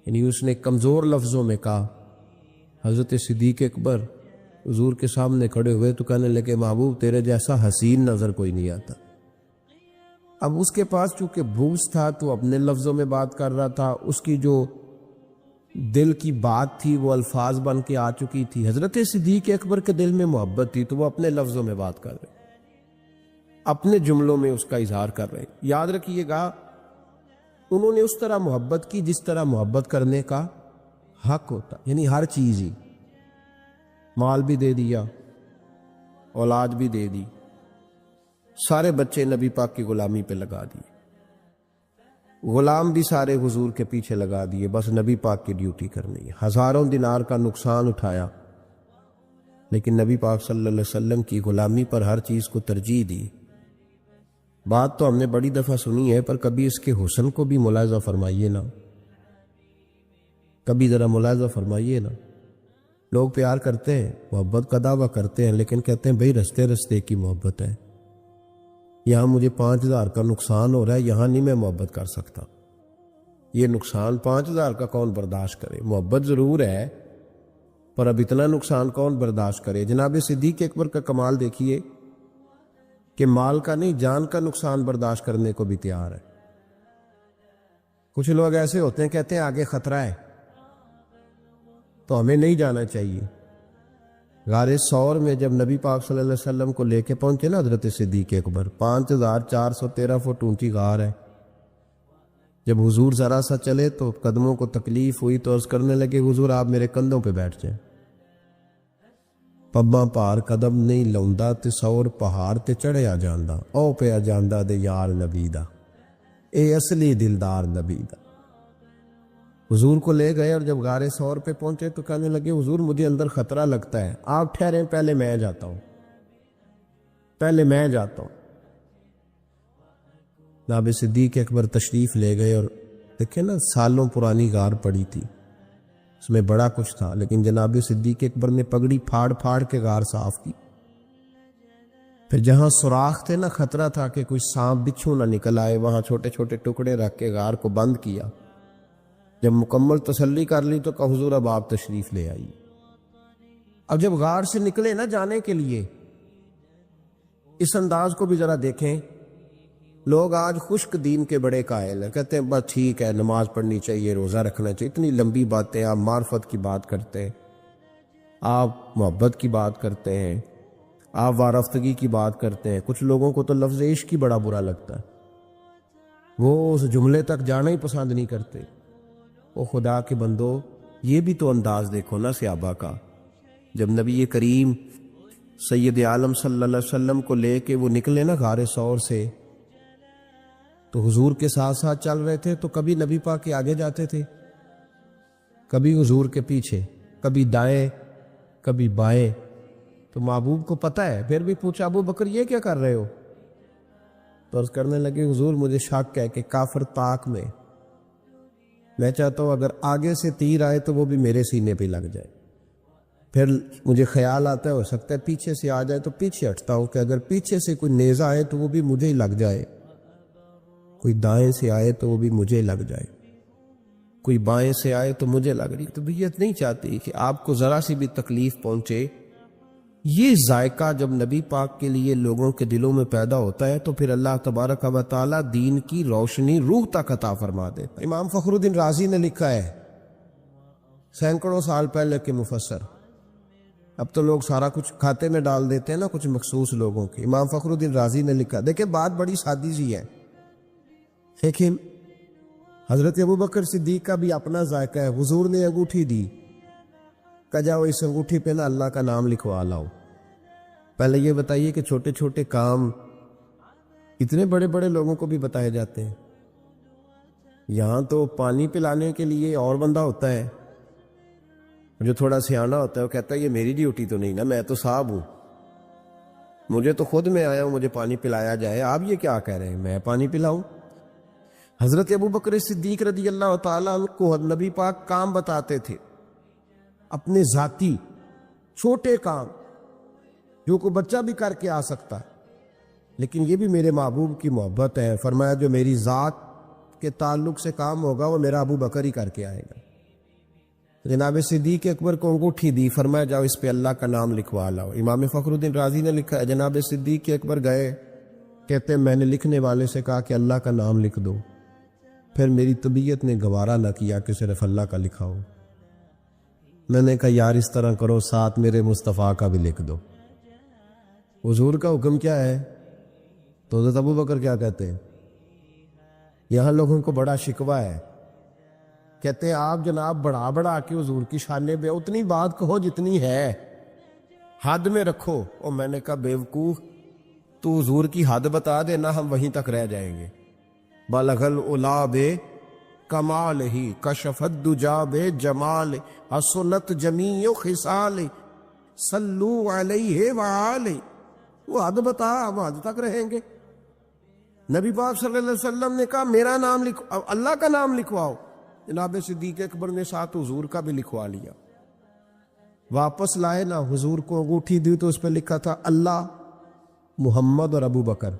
یعنی اس نے کمزور لفظوں میں کہا۔ حضرت صدیق اکبر حضور کے سامنے کھڑے ہوئے تو کہنے لگے محبوب تیرے جیسا حسین نظر کوئی نہیں آتا۔ اب اس کے پاس چونکہ بھوس تھا تو اپنے لفظوں میں بات کر رہا تھا، اس کی جو دل کی بات تھی وہ الفاظ بن کے آ چکی تھی۔ حضرت صدیق اکبر کے دل میں محبت تھی تو وہ اپنے لفظوں میں بات کر رہے، اپنے جملوں میں اس کا اظہار کر رہے۔ یاد رکھیے گا انہوں نے اس طرح محبت کی جس طرح محبت کرنے کا حق ہوتا، یعنی ہر چیز ہی، مال بھی دے دیا، اولاد بھی دے دی، سارے بچے نبی پاک کی غلامی پہ لگا دیے، غلام بھی سارے حضور کے پیچھے لگا دیے، بس نبی پاک کی ڈیوٹی کرنی ہے۔ ہزاروں دینار کا نقصان اٹھایا لیکن نبی پاک صلی اللہ علیہ وسلم کی غلامی پر ہر چیز کو ترجیح دی۔ بات تو ہم نے بڑی دفعہ سنی ہے، پر کبھی اس کے حسن کو بھی ملاحظہ فرمائیے نا، کبھی ذرا ملاحظہ فرمائیے نا۔ لوگ پیار کرتے ہیں، محبت کا دعویٰ کرتے ہیں، لیکن کہتے ہیں بھئی رستے رستے کی محبت ہے، یہاں مجھے 5,000 کا نقصان ہو رہا ہے، یہاں نہیں میں محبت کر سکتا۔ یہ نقصان 5,000 کا کون برداشت کرے؟ محبت ضرور ہے پر اب اتنا نقصان کون برداشت کرے؟ جناب صدیق اکبر کا کمال دیکھیے کہ مال کا نہیں، جان کا نقصان برداشت کرنے کو بھی تیار ہے۔ کچھ لوگ ایسے ہوتے ہیں کہتے ہیں آگے خطرہ ہے تو ہمیں نہیں جانا چاہیے۔ غار ثور میں جب نبی پاک صلی اللہ علیہ وسلم کو لے کے پہنچے نا حضرت صدیق اکبر، 5,413 فٹ اونچی غار ہے، جب حضور ذرا سا چلے تو قدموں کو تکلیف ہوئی تو عرض کرنے لگے حضور آپ میرے کندھوں پہ بیٹھ جائیں۔ پباں پار قدم نہیں لاؤندا تے سور پہاڑ تے چڑھیا جاندا، او پیا جاندا دے یار نبی دا، اے اصلی دلدار نبی دا۔ حضور کو لے گئے اور جب غار ثور پہ پہنچے تو کہنے لگے حضور مجھے اندر خطرہ لگتا ہے، آپ ٹھہریں پہلے میں جاتا ہوں، پہلے میں جاتا ہوں۔ جناب صدیق اکبر تشریف لے گئے اور دیکھیں نا سالوں پرانی غار پڑی تھی، اس میں بڑا کچھ تھا، لیکن جناب صدیق اکبر نے پگڑی پھاڑ پھاڑ کے غار صاف کی۔ پھر جہاں سوراخ تھے نا، خطرہ تھا کہ کوئی سانپ بچھو نہ نکل آئے، وہاں چھوٹے چھوٹے ٹکڑے رکھ کے غار کو بند کیا۔ جب مکمل تسلی کر لی تو کہا حضور اب آپ تشریف لے آئیے۔ اب جب غار سے نکلے نا جانے کے لیے، اس انداز کو بھی ذرا دیکھیں۔ لوگ آج خشک دین کے بڑے قائل ہیں، کہتے ہیں بس ٹھیک ہے نماز پڑھنی چاہیے، روزہ رکھنا چاہیے، اتنی لمبی باتیں، آپ معرفت کی بات کرتے ہیں، آپ محبت کی بات کرتے ہیں، آپ وارفتگی کی بات کرتے ہیں۔ کچھ لوگوں کو تو لفظ عشق ہی بڑا برا لگتا ہے، وہ اس جملے تک جانا ہی پسند نہیں کرتے۔ او خدا کے بندو، یہ بھی تو انداز دیکھو نا صحابہ کا۔ جب نبی کریم سید عالم صلی اللہ علیہ وسلم کو لے کے وہ نکلے نا غار ثور سے، تو حضور کے ساتھ ساتھ چل رہے تھے، تو کبھی نبی پاک کے آگے جاتے تھے، کبھی حضور کے پیچھے، کبھی دائیں کبھی بائیں۔ تو محبوب کو پتہ ہے، پھر بھی پوچھا ابو بکر یہ کیا کر رہے ہو؟ تو عرض کرنے لگے حضور مجھے شک ہے کہ کافر طاق میں چاہتا ہوں اگر آگے سے تیر آئے تو وہ بھی میرے سینے پہ لگ جائے، پھر مجھے خیال آتا ہے ہو سکتا ہے پیچھے سے آ جائے تو پیچھے ہٹتا ہوں کہ اگر پیچھے سے کوئی نیزہ آئے تو وہ بھی مجھے ہی لگ جائے، کوئی دائیں سے آئے تو وہ بھی مجھے لگ جائے، کوئی بائیں سے آئے تو مجھے لگ رہی۔ طبیعت نہیں چاہتی کہ آپ کو ذرا سی بھی تکلیف پہنچے۔ یہ ذائقہ جب نبی پاک کے لیے لوگوں کے دلوں میں پیدا ہوتا ہے تو پھر اللہ تبارک و تعالیٰ دین کی روشنی روح تک عطا فرما دیتا ہے۔ امام فخر الدین رازی نے لکھا ہے، سینکڑوں سال پہلے کے مفسر، اب تو لوگ سارا کچھ کھاتے میں ڈال دیتے ہیں نا، کچھ مخصوص لوگوں کے۔ امام فخر الدین رازی نے لکھا، دیکھیں بات بڑی سادی سی ہے، لیکن حضرت ابوبکر صدیق کا بھی اپنا ذائقہ ہے۔ حضور نے انگوٹھی دی، کہا جاؤ اس انگوٹھی پہ نا اللہ کا نام لکھوا لاؤ۔ پہلے یہ بتائیے کہ چھوٹے چھوٹے کام اتنے بڑے بڑے لوگوں کو بھی بتائے جاتے ہیں؟ یہاں تو پانی پلانے کے لیے اور بندہ ہوتا ہے جو تھوڑا سیانا ہوتا ہے، وہ کہتا ہے یہ میری ڈیوٹی تو نہیں نا، میں تو صاحب ہوں، مجھے تو خود میں آیا ہوں مجھے پانی پلایا جائے، آپ یہ کیا کہہ رہے ہیں میں پانی پلاؤں؟ حضرت ابوبکر صدیق رضی اللہ تعالیٰ عنہ کو نبی پاک کام بتاتے تھے، اپنے ذاتی چھوٹے کام جو کوئی بچہ بھی کر کے آ سکتا ہے، لیکن یہ بھی میرے محبوب کی محبت ہے۔ فرمایا جو میری ذات کے تعلق سے کام ہوگا وہ میرا ابو بکر ہی کر کے آئے گا۔ جناب صدیق اکبر کو انگوٹھی دی، فرمایا جاؤ اس پہ اللہ کا نام لکھوا لاؤ۔ امام فخر الدین رازی نے لکھا ہے جناب صدیق اکبر گئے، کہتے ہیں میں نے لکھنے والے سے کہا کہ اللہ کا نام لکھ دو، پھر میری طبیعت نے گوارا نہ کیا کہ صرف اللہ کا لکھا ہو، میں نے کہا یار اس طرح کرو ساتھ میرے مصطفیٰ کا بھی لکھ دو۔ حضور کا حکم کیا ہے تو حضرت ابوبکر کیا کہتے ہیں؟ یہاں لوگوں کو بڑا شکوہ ہے، کہتے ہیں آپ جناب بڑھا کے حضور کی شانے پہ اتنی بات کہو جتنی ہے، حد میں رکھو۔ اور میں نے کہا بیوقوف، تو حضور کی حد بتا دینا ہم وہیں تک رہ جائیں گے۔ بالغ العلا بے کمال ہی کشف الدجا بے جمال، حسنت جمیع خصال صلو علیہ وآلہ، وہ حد بتا ہم حد تک رہیں گے۔ نبی پاک صلی اللہ علیہ وسلم نے کہا میرا نام لکھو، اللہ کا نام لکھواؤ۔ جناب صدیق اکبر نے ساتھ حضور کا بھی لکھوا لیا۔ واپس لائے نا، حضور کو انگوٹھی دی تو اس پہ لکھا تھا اللہ، محمد اور ابو بکر۔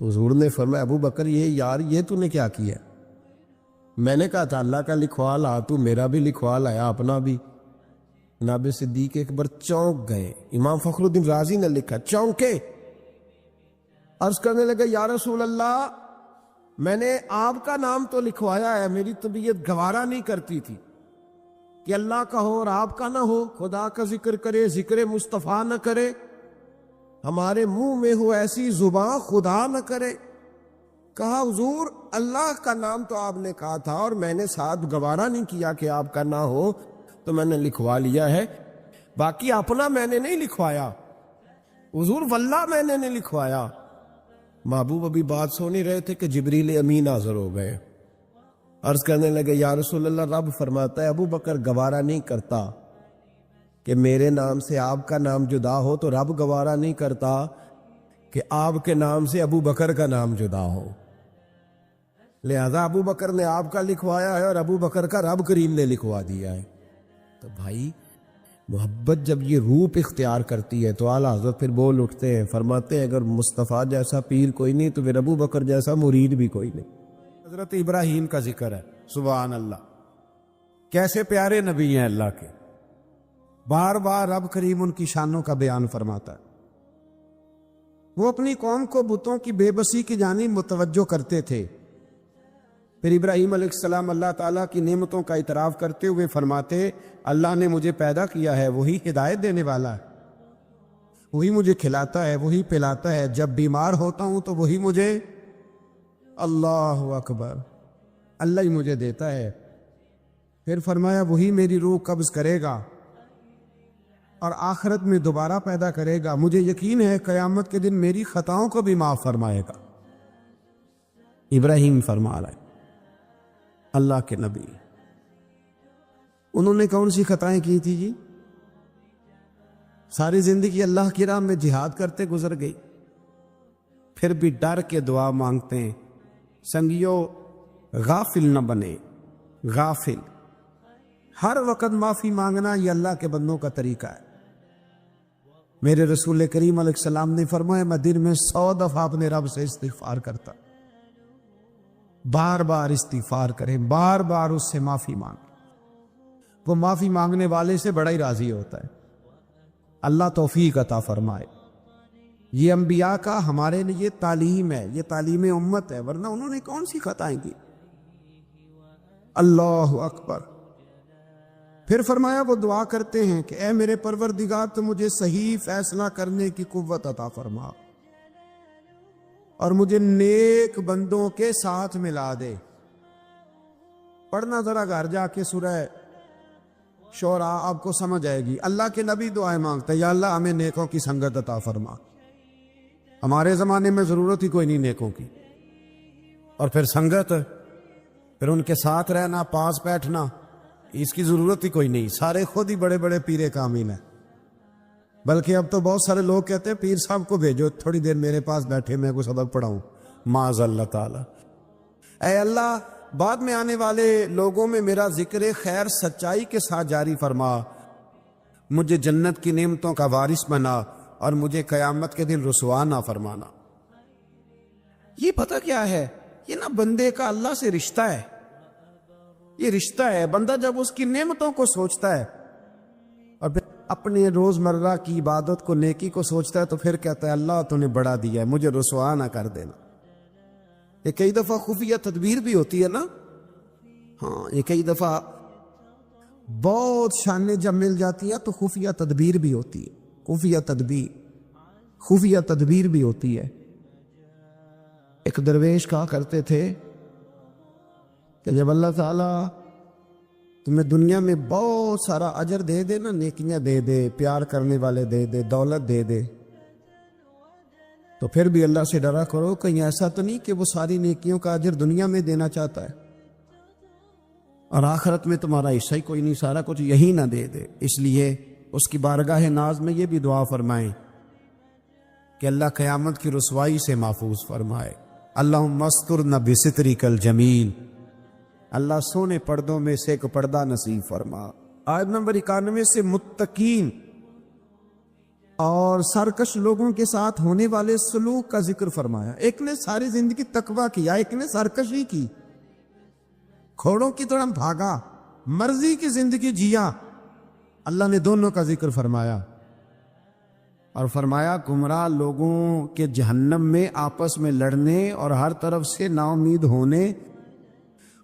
تو حضور نے فرمایا ابو بکر یہ یار یہ تو نے کیا کیا؟ میں نے کہا تھا اللہ کا لکھوا لا، تو میرا بھی لکھوا لایا اپنا بھی۔ جناب صدیق اکبر چونک گئے۔ امام فخر الدین رازی نے لکھا چونکے، عرض کرنے لگے یا رسول اللہ میں نے آپ کا نام تو لکھوایا ہے، میری طبیعت گوارا نہیں کرتی تھی کہ اللہ کا ہو اور آپ کا نہ ہو، خدا کا ذکر کرے ذکر مصطفیٰ نہ کرے، ہمارے منہ میں ہو ایسی زبان خدا نہ کرے۔ کہا حضور اللہ کا نام تو آپ نے کہا تھا اور میں نے ساتھ گوارا نہیں کیا کہ آپ کا نہ ہو، تو میں نے لکھوا لیا ہے، باقی اپنا میں نے نہیں لکھوایا حضور، واللہ میں نے نہیں لکھوایا۔ محبوب ابھی بات سو نہیں رہے تھے کہ جبریل امین حاضر ہو گئے، عرض کرنے لگے یا رسول اللہ رب فرماتا ہے ابو بکر گوارا نہیں کرتا کہ میرے نام سے آپ کا نام جدا ہو، تو رب گوارا نہیں کرتا کہ آپ کے نام سے ابو بکر کا نام جدا ہو، لہذا ابو بکر نے آپ کا لکھوایا ہے اور ابو بکر کا رب کریم نے لکھوا دیا ہے۔ تو بھائی محبت جب یہ روپ اختیار کرتی ہے تو اعلیٰ حضرت پھر بول اٹھتے ہیں، فرماتے ہیں اگر مصطفیٰ جیسا پیر کوئی نہیں تو پھر ابو بکر جیسا مرید بھی کوئی نہیں۔
حضرت ابراہیم کا ذکر ہے، سبحان اللہ، کیسے پیارے نبی ہیں اللہ کے، بار بار رب کریم ان کی شانوں کا بیان فرماتا ہے۔ وہ اپنی قوم کو بتوں کی بے بسی کی جانب متوجہ کرتے تھے، پھر ابراہیم علیہ السلام اللہ تعالیٰ کی نعمتوں کا اعتراف کرتے ہوئے فرماتے اللہ نے مجھے پیدا کیا ہے، وہی ہدایت دینے والا ہے، وہی مجھے کھلاتا ہے، وہی پلاتا ہے، جب بیمار ہوتا ہوں تو وہی مجھے، اللہ اکبر، اللہ ہی مجھے دیتا ہے۔ پھر فرمایا وہی میری روح قبض کرے گا اور آخرت میں دوبارہ پیدا کرے گا، مجھے یقین ہے قیامت کے دن میری خطاؤں کو بھی معاف فرمائے گا۔ ابراہیم فرما رہا ہے اللہ کے نبی، انہوں نے کون سی خطائیں کی تھی جی؟ ساری زندگی اللہ کی راہ میں جہاد کرتے گزر گئی، پھر بھی ڈر کے دعا مانگتے ہیں۔ سنگیو غافل نہ بنے، غافل، ہر وقت معافی مانگنا یہ اللہ کے بندوں کا طریقہ ہے۔ میرے رسول کریم علیہ السلام نے فرمایا میں دن میں 100 دفعہ اپنے رب سے استغفار کرتا، بار بار استغفار کریں، بار بار اس سے معافی مانگیں، وہ معافی مانگنے والے سے بڑا ہی راضی ہوتا ہے۔ اللہ توفیق عطا فرمائے۔ یہ انبیاء کا ہمارے لیے تعلیم ہے، یہ تعلیم امت ہے، ورنہ انہوں نے کون سی خطائیں کی؟ اللہ اکبر۔ پھر فرمایا وہ دعا کرتے ہیں کہ اے میرے پروردگار تو مجھے صحیح فیصلہ کرنے کی قوت عطا فرما اور مجھے نیک بندوں کے ساتھ ملا دے. پڑھنا ذرا گھر جا کے سورہ شورا، آپ کو سمجھ آئے گی. اللہ کے نبی دعائیں مانگتے ہیں، یا اللہ ہمیں نیکوں کی سنگت عطا فرما. ہمارے زمانے میں ضرورت ہی کوئی نہیں نیکوں کی، اور پھر سنگت، پھر ان کے ساتھ رہنا، پاس بیٹھنا، اس کی ضرورت ہی کوئی نہیں. سارے خود ہی بڑے بڑے پیرے کامل ہیں. بلکہ اب تو بہت سارے لوگ کہتے ہیں پیر صاحب کو بھیجو تھوڑی دیر میرے پاس بیٹھے، میں کوئی سبق پڑھاؤں. معاذ اللہ تعالی. اے اللہ بعد میں آنے والے لوگوں میں میرا ذکر خیر سچائی کے ساتھ جاری فرما، مجھے جنت کی نعمتوں کا وارث بنا اور مجھے قیامت کے دن رسوا نہ فرمانا. یہ پتہ کیا ہے؟ یہ نا بندے کا اللہ سے رشتہ ہے. یہ رشتہ ہے. بندہ جب اس کی نعمتوں کو سوچتا ہے اور پھر اپنے روزمرہ کی عبادت کو، نیکی کو سوچتا ہے، تو پھر کہتا ہے اللہ تو نے بڑا دیا ہے، مجھے رسوا نہ کر دینا. یہ کئی دفعہ خفیہ تدبیر بھی ہوتی ہے نا. ہاں، یہ کئی دفعہ بہت شانیں جب مل جاتی ہیں تو خفیہ تدبیر بھی ہوتی ہے. خفیہ تدبیر بھی ہوتی ہے. ایک درویش کہا کرتے تھے کہ جب اللہ تعالیٰ تمہیں دنیا میں بہت سارا اجر دے دے نا، نیکیاں دے دے، پیار کرنے والے دے دے، دولت دے دے، تو پھر بھی اللہ سے ڈرا کرو کہیں ایسا تو نہیں کہ وہ ساری نیکیوں کا اجر دنیا میں دینا چاہتا ہے اور آخرت میں تمہارا حصہ ہی کوئی نہیں، سارا کچھ یہی نہ دے دے. اس لیے اس کی بارگاہ ناز میں یہ بھی دعا فرمائیں کہ اللہ قیامت کی رسوائی سے محفوظ فرمائے. اللہم استرنا بسترک الجمیل، اللہ سونے پردوں میں سے ایک پردہ نصیب فرما. آیت نمبر 91 سے متقین اور سرکش لوگوں کے ساتھ ہونے والے سلوک کا ذکر فرمایا. ایک نے ساری زندگی تقویٰ کیا، ایک نے سرکشی کی، کھوڑوں کی طرح بھاگا، مرضی کی زندگی جیا. اللہ نے دونوں کا ذکر فرمایا اور فرمایا گمراہ لوگوں کے جہنم میں آپس میں لڑنے اور ہر طرف سے نا امید ہونے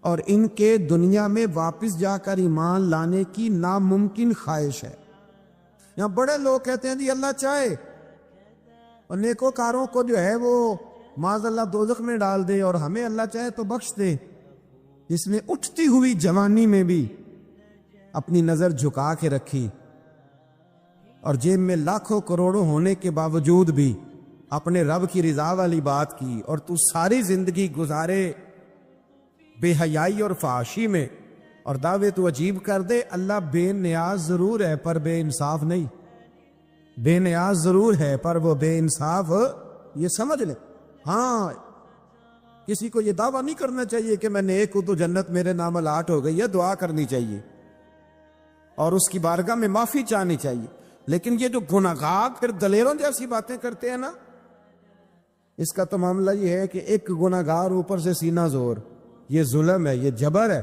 اور ان کے دنیا میں واپس جا کر ایمان لانے کی ناممکن خواہش ہے. یہاں بڑے لوگ کہتے ہیں جی اللہ چاہے اور نیکوکاروں کو جو ہے وہ معاذ اللہ دوزخ میں ڈال دے اور ہمیں اللہ چاہے تو بخش دے. جس نے اٹھتی ہوئی جوانی میں بھی اپنی نظر جھکا کے رکھی اور جیب میں لاکھوں کروڑوں ہونے کے باوجود بھی اپنے رب کی رضا والی بات کی، اور تو ساری زندگی گزارے بے حیائی اور فحاشی میں اور دعوے تو عجیب کر دے. اللہ بے نیاز ضرور ہے پر بے انصاف نہیں. بے نیاز ضرور ہے پر وہ بے انصاف، یہ سمجھ لیں. ہاں، کسی کو یہ دعویٰ نہیں کرنا چاہیے کہ میں نیک ہوں تو جنت میرے نام الاٹ ہو گئی ہے. دعا کرنی چاہیے اور اس کی بارگاہ میں معافی چاہنی چاہیے. لیکن یہ جو گناہگار پھر دلیروں جیسی باتیں کرتے ہیں نا، اس کا تو معاملہ یہ ہے کہ ایک گناہگار اوپر سے سینہ زور، یہ ظلم ہے، یہ جبر ہے،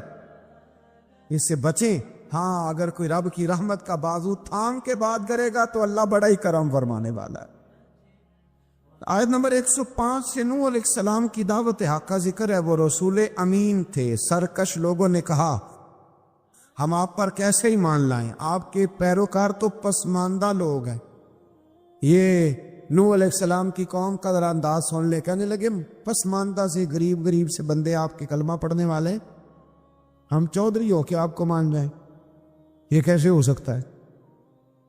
اس سے بچیں. ہاں، اگر کوئی رب کی رحمت کا بازو تھام کے بات کرے گا تو اللہ بڑا ہی کرم فرمانے والا ہے. آیت نمبر 105 سے نوح علیہ السلام کی دعوت حق کا ذکر ہے. وہ رسول امین تھے. سرکش لوگوں نے کہا ہم آپ پر کیسے ایمان لائیں، آپ کے پیروکار تو پسماندہ لوگ ہیں. یہ نوح علیہ السلام کی قوم کا ذرا انداز سن لے. کہنے لگے پسماندہ سے غریب سے بندے آپ کے کلمہ پڑھنے والے، ہم چودھری ہو کے آپ کو مان جائیں، یہ کیسے ہو سکتا ہے؟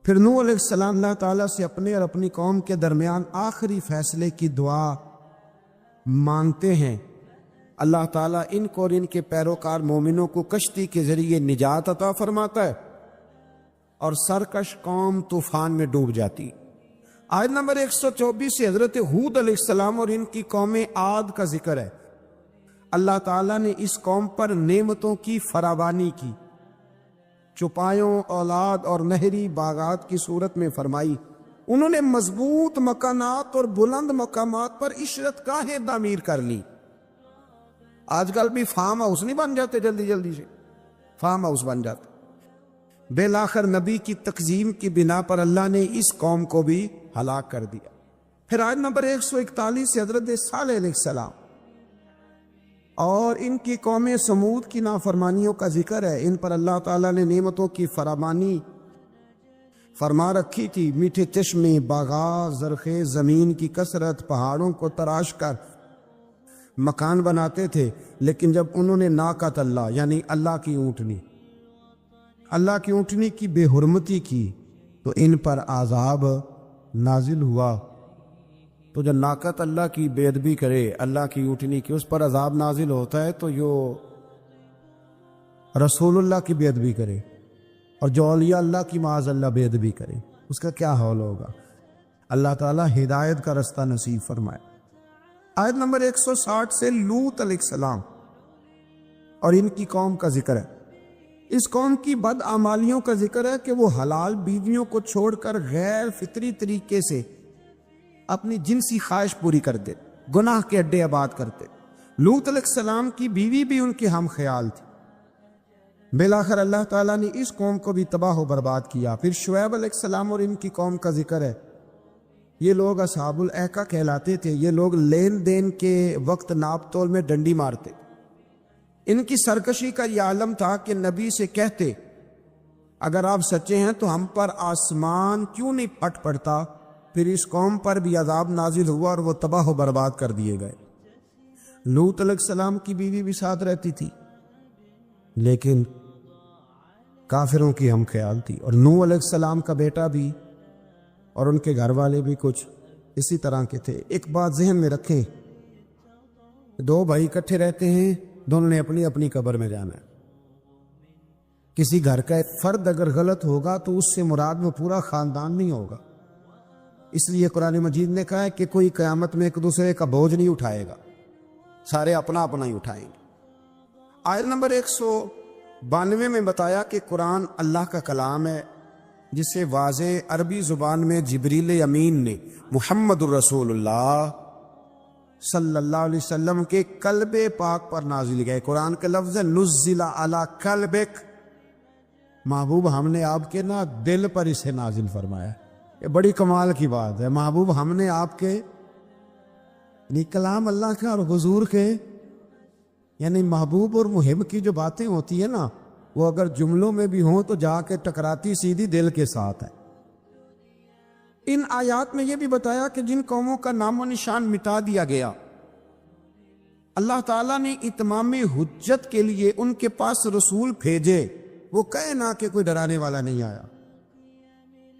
پھر نوح علیہ السلام اللہ تعالیٰ سے اپنے اور اپنی قوم کے درمیان آخری فیصلے کی دعا مانگتے ہیں. اللہ تعالیٰ ان کو اور ان کے پیروکار مومنوں کو کشتی کے ذریعے نجات عطا فرماتا ہے اور سرکش قوم طوفان میں ڈوب جاتی. آیت نمبر 124 سے حضرت ہود علیہ السلام اور ان کی قوم عاد کا ذکر ہے. اللہ تعالیٰ نے اس قوم پر نعمتوں کی فراوانی کی، چوپایوں، اولاد اور نہری باغات کی صورت میں فرمائی. انہوں نے مضبوط مکانات اور بلند مقامات پر عشرت گاہیں تعمیر کر لی. آج کل بھی فارم ہاؤس نہیں بن جاتے جلدی سے، فارم ہاؤس بن جاتے. بالآخر نبی کی تقزیم کی بنا پر اللہ نے اس قوم کو بھی ہلاک کر دیا. پھر آیت نمبر 141 سے حضرت صالح علیہ السلام اور ان کی قوم سمود کی نافرمانیوں کا ذکر ہے. ان پر اللہ تعالیٰ نے نعمتوں کی فراوانی فرما رکھی تھی. میٹھے چشمے، باغات، زرخیز زمین کی کثرت، پہاڑوں کو تراش کر مکان بناتے تھے. لیکن جب انہوں نے ناقۃ اللہ یعنی اللہ کی اونٹنی کی بے حرمتی کی تو ان پر عذاب نازل ہوا. تو جب ناقۃ اللہ کی بے ادبی کرے، اللہ کی اونٹنی کی، اس پر عذاب نازل ہوتا ہے. تو جو رسول اللہ کی بے ادبی کرے اور جو اولیاء اللہ کی معاذ اللہ بے ادبی کرے، اس کا کیا حال ہوگا؟ اللہ تعالیٰ ہدایت کا رستہ نصیب فرمائے. آیت نمبر 160 سے لوط علیہ السلام اور ان کی قوم کا ذکر ہے. اس قوم کی بدعمالیوں کا ذکر ہے کہ وہ حلال بیویوں کو چھوڑ کر غیر فطری طریقے سے اپنی جنسی خواہش پوری کر دے، گناہ کے اڈے آباد کرتے. لوط علیہ السلام کی بیوی بھی ان کے ہم خیال تھی. بالآخر اللہ تعالیٰ نے اس قوم کو بھی تباہ و برباد کیا. پھر شعیب علیہ السلام اور ان کی قوم کا ذکر ہے. یہ لوگ اصحاب الایکہ کہلاتے تھے. یہ لوگ لین دین کے وقت ناپ تول میں ڈنڈی مارتے. ان کی سرکشی کا یہ عالم تھا کہ نبی سے کہتے اگر آپ سچے ہیں تو ہم پر آسمان کیوں نہیں پھٹ پڑتا. پھر اس قوم پر بھی عذاب نازل ہوا اور وہ تباہ و برباد کر دیے گئے. لوط علیہ السلام کی بیوی بھی ساتھ رہتی تھی لیکن کافروں کی ہم خیال تھی. اور نوح علیہ السلام کا بیٹا بھی اور ان کے گھر والے بھی کچھ اسی طرح کے تھے. ایک بات ذہن میں رکھیں، دو بھائی اکٹھے رہتے ہیں، دونوں نے اپنی اپنی قبر میں جانا ہے. کسی گھر کا ایک فرد اگر غلط ہوگا تو اس سے مراد وہ پورا خاندان نہیں ہوگا. اس لیے قرآن مجید نے کہا ہے کہ کوئی قیامت میں ایک دوسرے کا بوجھ نہیں اٹھائے گا، سارے اپنا اپنا ہی اٹھائیں گے. آیت نمبر 192 میں بتایا کہ قرآن اللہ کا کلام ہے جسے واضح عربی زبان میں جبریل امین نے محمد الرسول اللہ صلی اللہ علیہ وسلم کے قلب پاک پر نازل کیا. قرآن کے لفظ ہے نزل علی قلبک، محبوب ہم نے آپ کے دل پر اسے نازل فرمایا. یہ بڑی کمال کی بات ہے. محبوب ہم نے آپ کے یعنی کلام اللہ کا اور حضور کے یعنی محبوب اور محب کی جو باتیں ہوتی ہیں نا، وہ اگر جملوں میں بھی ہوں تو جا کے ٹکراتی سیدھی دل کے ساتھ ہے. ان آیات میں یہ بھی بتایا کہ جن قوموں کا نام و نشان مٹا دیا گیا، اللہ تعالیٰ نے اتمام حجت کے لیے ان کے پاس رسول بھیجے. وہ کہے نہ کہ کوئی ڈرانے والا نہیں آیا.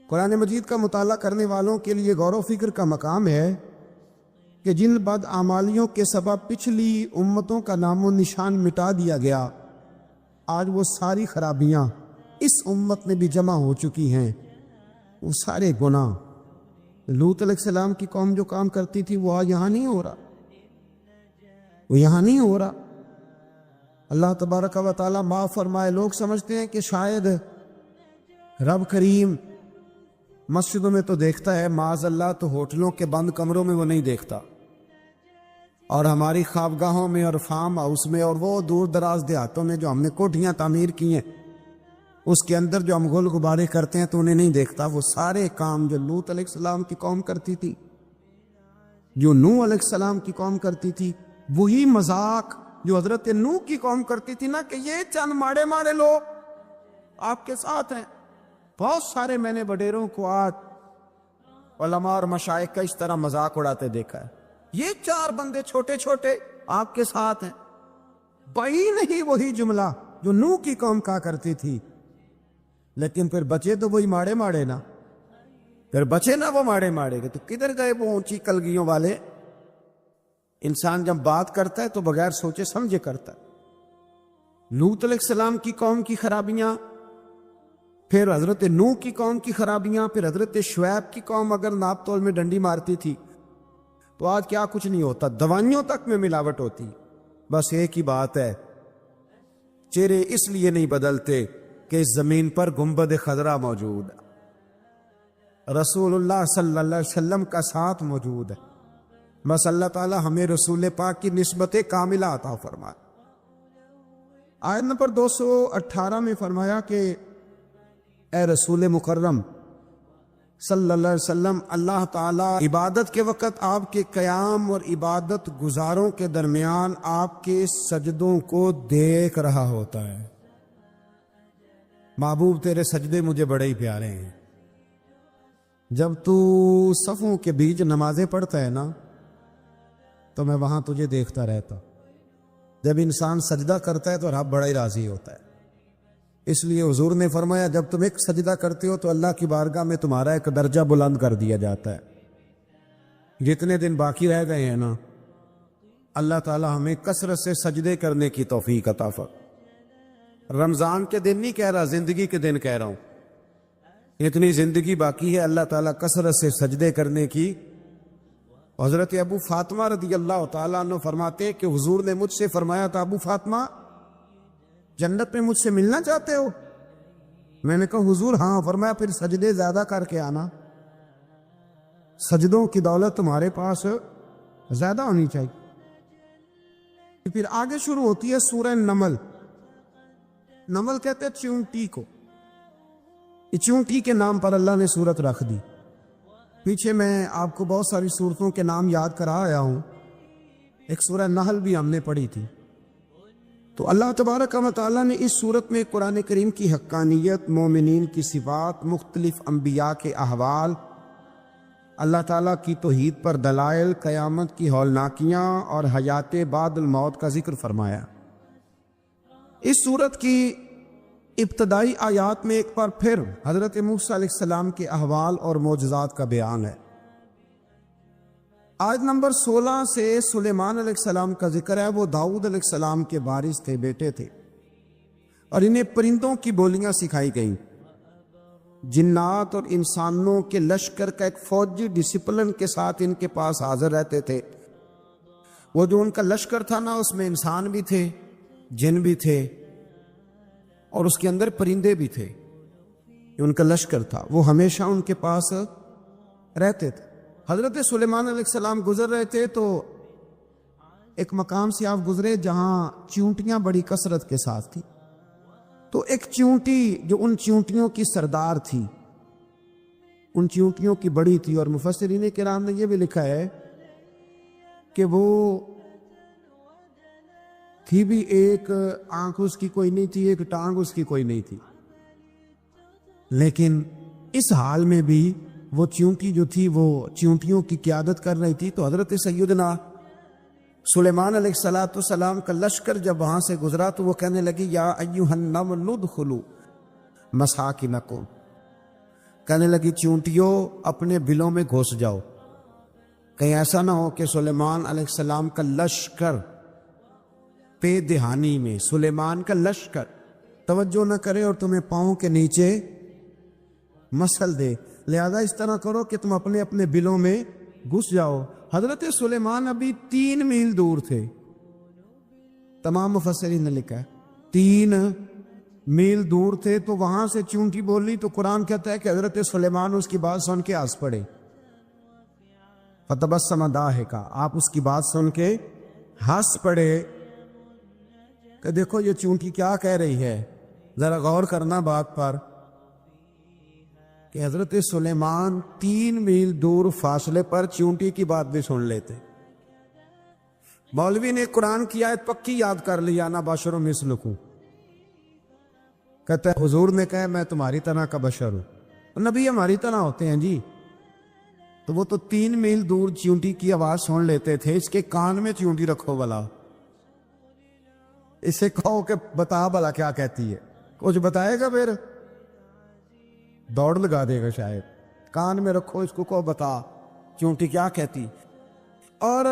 قرآن مجید کا مطالعہ کرنے والوں کے لیے غور و فکر کا مقام ہے کہ جن بدعمالیوں کے سبب پچھلی امتوں کا نام و نشان مٹا دیا گیا، آج وہ ساری خرابیاں اس امت میں بھی جمع ہو چکی ہیں. وہ سارے گناہ لوط علیہ السلام کی قوم جو کام کرتی تھی وہ آج یہاں نہیں ہو رہا، وہ یہاں نہیں ہو رہا. اللہ تبارک و تعالیٰ معاف فرمائے. لوگ سمجھتے ہیں کہ شاید رب کریم مسجدوں میں تو دیکھتا ہے، معاذ اللہ تو ہوٹلوں کے بند کمروں میں وہ نہیں دیکھتا، اور ہماری خوابگاہوں میں اور فارم ہاؤس میں اور وہ دور دراز دیہاتوں میں جو ہم نے کوٹھیاں تعمیر کی ہیں اس کے اندر جو ہم گل غبارے کرتے ہیں تو انہیں نہیں دیکھتا. وہ سارے کام جو لوط علیہ السلام کی قوم کرتی تھی، جو نوح علیہ السلام کی قوم کرتی تھی، وہی مذاق جو حضرت نوح کی قوم کرتی تھی نا، کہ یہ چند ماڑے ماڑے لوگ آپ کے ساتھ ہیں. بہت سارے میں نے بڈیروں کو آج علماء اور مشائخ کا اس طرح مذاق اڑاتے دیکھا ہے. یہ چار بندے چھوٹے چھوٹے آپ کے ساتھ ہیں. بھائی نہیں وہی جملہ جو نوح کی قوم کہا کرتی تھی، لیکن پھر بچے تو وہی ماڑے ماڑے نا، پھر بچے نا وہ ماڑے ماڑے کے. تو کدھر گئے وہ اونچی کلگیوں والے؟ انسان جب بات کرتا ہے تو بغیر سوچے سمجھے کرتا ہے. لوط علیہ السلام کی قوم کی خرابیاں، پھر حضرت نوح کی قوم کی خرابیاں، پھر حضرت شعیب کی قوم اگر ناپ تول میں ڈنڈی مارتی تھی تو آج کیا کچھ نہیں ہوتا، دوائیوں تک میں ملاوٹ ہوتی. بس ایک ہی بات ہے، چہرے اس لیے نہیں بدلتے کہ اس زمین پر گنبد خضرا موجود ہے، رسول اللہ صلی اللہ علیہ وسلم کا ساتھ موجود ہے. بس اللہ تعالی ہمیں رسول پاک کی نسبت کاملہ عطا فرمائے. آیت نمبر 218 میں فرمایا کہ اے رسول مکرم صلی اللہ علیہ وسلم اللہ تعالیٰ عبادت کے وقت آپ کے قیام اور عبادت گزاروں کے درمیان آپ کے سجدوں کو دیکھ رہا ہوتا ہے. محبوب تیرے سجدے مجھے بڑے ہی پیارے ہیں. جب تو صفوں کے بیچ نمازیں پڑھتا ہے نا تو میں وہاں تجھے دیکھتا رہتا. جب انسان سجدہ کرتا ہے تو رب بڑا ہی راضی ہوتا ہے. اس لیے حضور نے فرمایا جب تم ایک سجدہ کرتے ہو تو اللہ کی بارگاہ میں تمہارا ایک درجہ بلند کر دیا جاتا ہے. جتنے دن باقی رہ گئے ہیں نا اللہ تعالی ہمیں کثرت سے سجدے کرنے کی توفیق عطا فرمائے. رمضان کے دن نہیں کہہ رہا، زندگی کے دن کہہ رہا ہوں. اتنی زندگی باقی ہے، اللہ تعالیٰ کثرت سے سجدے کرنے کی. حضرت ابو فاطمہ رضی اللہ تعالیٰ عنہ فرماتے ہیں کہ حضور نے مجھ سے فرمایا تھا ابو فاطمہ جنت میں مجھ سے ملنا چاہتے ہو؟ میں نے کہا حضور ہاں. فرمایا پھر سجدے زیادہ کر کے آنا، سجدوں کی دولت تمہارے پاس زیادہ ہونی چاہیے. پھر آگے شروع ہوتی ہے سورہ نمل. نمل کہتے ہیں چیونٹی کو. چیونٹی کے نام پر اللہ نے سورت رکھ دی. پیچھے میں آپ کو بہت ساری سورتوں کے نام یاد کرا آیا ہوں. ایک سورہ نحل بھی ہم نے پڑھی تھی. تو اللہ تبارک و تعالیٰ نے اس سورت میں قرآن کریم کی حقانیت، مومنین کی صفات، مختلف انبیاء کے احوال، اللہ تعالیٰ کی توحید پر دلائل، قیامت کی ہولناکیاں اور حیات بعد الموت کا ذکر فرمایا. اس سورت کی ابتدائی آیات میں ایک بار پھر حضرت موسیٰ علیہ السلام کے احوال اور معجزات کا بیان ہے. آیت نمبر 16 سے سلیمان علیہ السلام کا ذکر ہے. وہ داؤد علیہ السلام کے وارث تھے، بیٹے تھے، اور انہیں پرندوں کی بولیاں سکھائی گئیں. جنات اور انسانوں کے لشکر کا ایک فوجی ڈسپلن کے ساتھ ان کے پاس حاضر رہتے تھے. وہ جو ان کا لشکر تھا نا اس میں انسان بھی تھے، جن بھی تھے، اور اس کے اندر پرندے بھی تھے. ان کا لشکر تھا، وہ ہمیشہ ان کے پاس رہتے تھے. حضرت سلیمان علیہ السلام گزر رہے تھے تو ایک مقام سے آپ گزرے جہاں چیونٹیاں بڑی کثرت کے ساتھ تھی. تو ایک چیونٹی جو ان چیونٹیوں کی سردار تھی، ان چیونٹیوں کی بڑی تھی، اور مفسرین کرام نے یہ بھی لکھا ہے کہ وہ تھی بھی ایک آنکھ اس کی کوئی نہیں تھی، ایک ٹانگ اس کی کوئی نہیں تھی. لیکن اس حال میں بھی وہ چیونٹی جو تھی وہ چیونٹیوں کی قیادت کر رہی تھی. تو حضرت سیدنا سلیمان علیہ السلام کا لشکر جب وہاں سے گزرا تو وہ کہنے لگی یا ایھا النمل ادخلوا مساکنکم. کہنے لگی چیونٹیوں اپنے بلوں میں گھس جاؤ، کہیں ایسا نہ ہو کہ سلیمان علیہ السلام کا لشکر پے دہانی میں سلیمان کا لشکر توجہ نہ کرے اور تمہیں پاؤں کے نیچے مسل دے. لہذا اس طرح کرو کہ تم اپنے اپنے بلوں میں گھس جاؤ. حضرت سلیمان ابھی 3 میل دور تھے. تمام مفسرین نے لکھا ہے 3 میل دور تھے. تو وہاں سے چونٹی بولی تو قرآن کہتا ہے کہ حضرت سلیمان اس کی بات سن کے ہنس پڑے. فتبسم ضاحکا، آپ اس کی بات سن کے ہنس پڑے کہ دیکھو یہ چونٹی کیا کہہ رہی ہے. ذرا غور کرنا بات پر کہ حضرت سلیمان 3 میل دور فاصلے پر چونٹی کی بات بھی سن لیتے. مولوی نے قرآن کی آیت پکی یاد کر لی، انا بشر مثلکم. کہتا ہے حضور نے کہا میں تمہاری طرح کا بشر ہوں. نبی ہماری طرح ہوتے ہیں جی. تو وہ تو 3 میل دور چونٹی کی آواز سن لیتے تھے. اس کے کان میں چونٹی رکھو بلا، اسے کہو کہ بتا بلا کیا کہتی ہے. کچھ بتائے گا پھر دوڑ لگا دے گا شاید. کان میں رکھو اس کو، کہو بتا چونٹی کیا کہتی. اور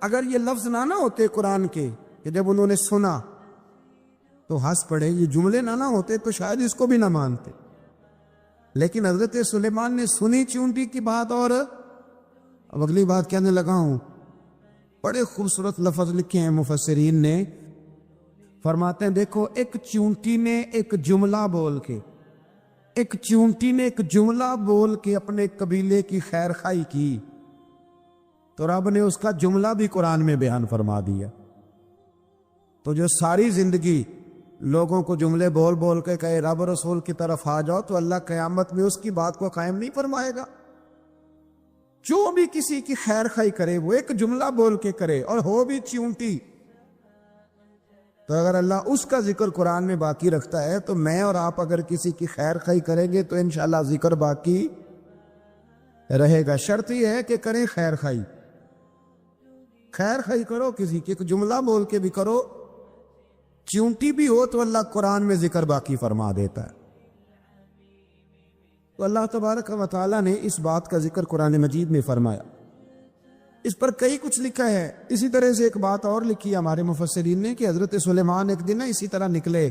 اگر یہ لفظ نہ ہوتے قرآن کے کہ جب انہوں نے سنا تو ہنس پڑے، یہ جملے نہ ہوتے تو شاید اس کو بھی نہ مانتے. لیکن حضرت سلیمان نے سنی چونٹی کی بات اور اب اگلی بات کہنے لگا ہوں. بڑے خوبصورت لفظ لکھے ہیں مفسرین نے. فرماتے ہیں دیکھو ایک چونٹی نے ایک جملہ بول کے اپنے قبیلے کی خیر خواہی کی تو رب نے اس کا جملہ بھی قرآن میں بیان فرما دیا. تو جو ساری زندگی لوگوں کو جملے بول بول کے کہے رب رسول کی طرف آ جاؤ، تو اللہ قیامت میں اس کی بات کو قائم نہیں فرمائے گا۔ جو بھی کسی کی خیر خواہی کرے وہ ایک جملہ بول کے کرے، اور ہو بھی چیونٹی، تو اگر اللہ اس کا ذکر قرآن میں باقی رکھتا ہے تو میں اور آپ اگر کسی کی خیر خواہی کریں گے تو انشاءاللہ ذکر باقی رہے گا۔ شرط یہ ہے کہ کریں خیر خواہی، خیر خواہی کرو، کسی کی ایک جملہ بول کے بھی کرو، چیونٹی بھی ہو تو اللہ قرآن میں ذکر باقی فرما دیتا ہے۔ تو اللہ تبارک و تعالیٰ نے اس بات کا ذکر قرآن مجید میں فرمایا، اس پر کئی کچھ لکھا ہے۔ اسی طرح سے ایک بات اور لکھی ہے ہمارے مفسرین نے کہ حضرت سلیمان ایک دن اسی طرح نکلے،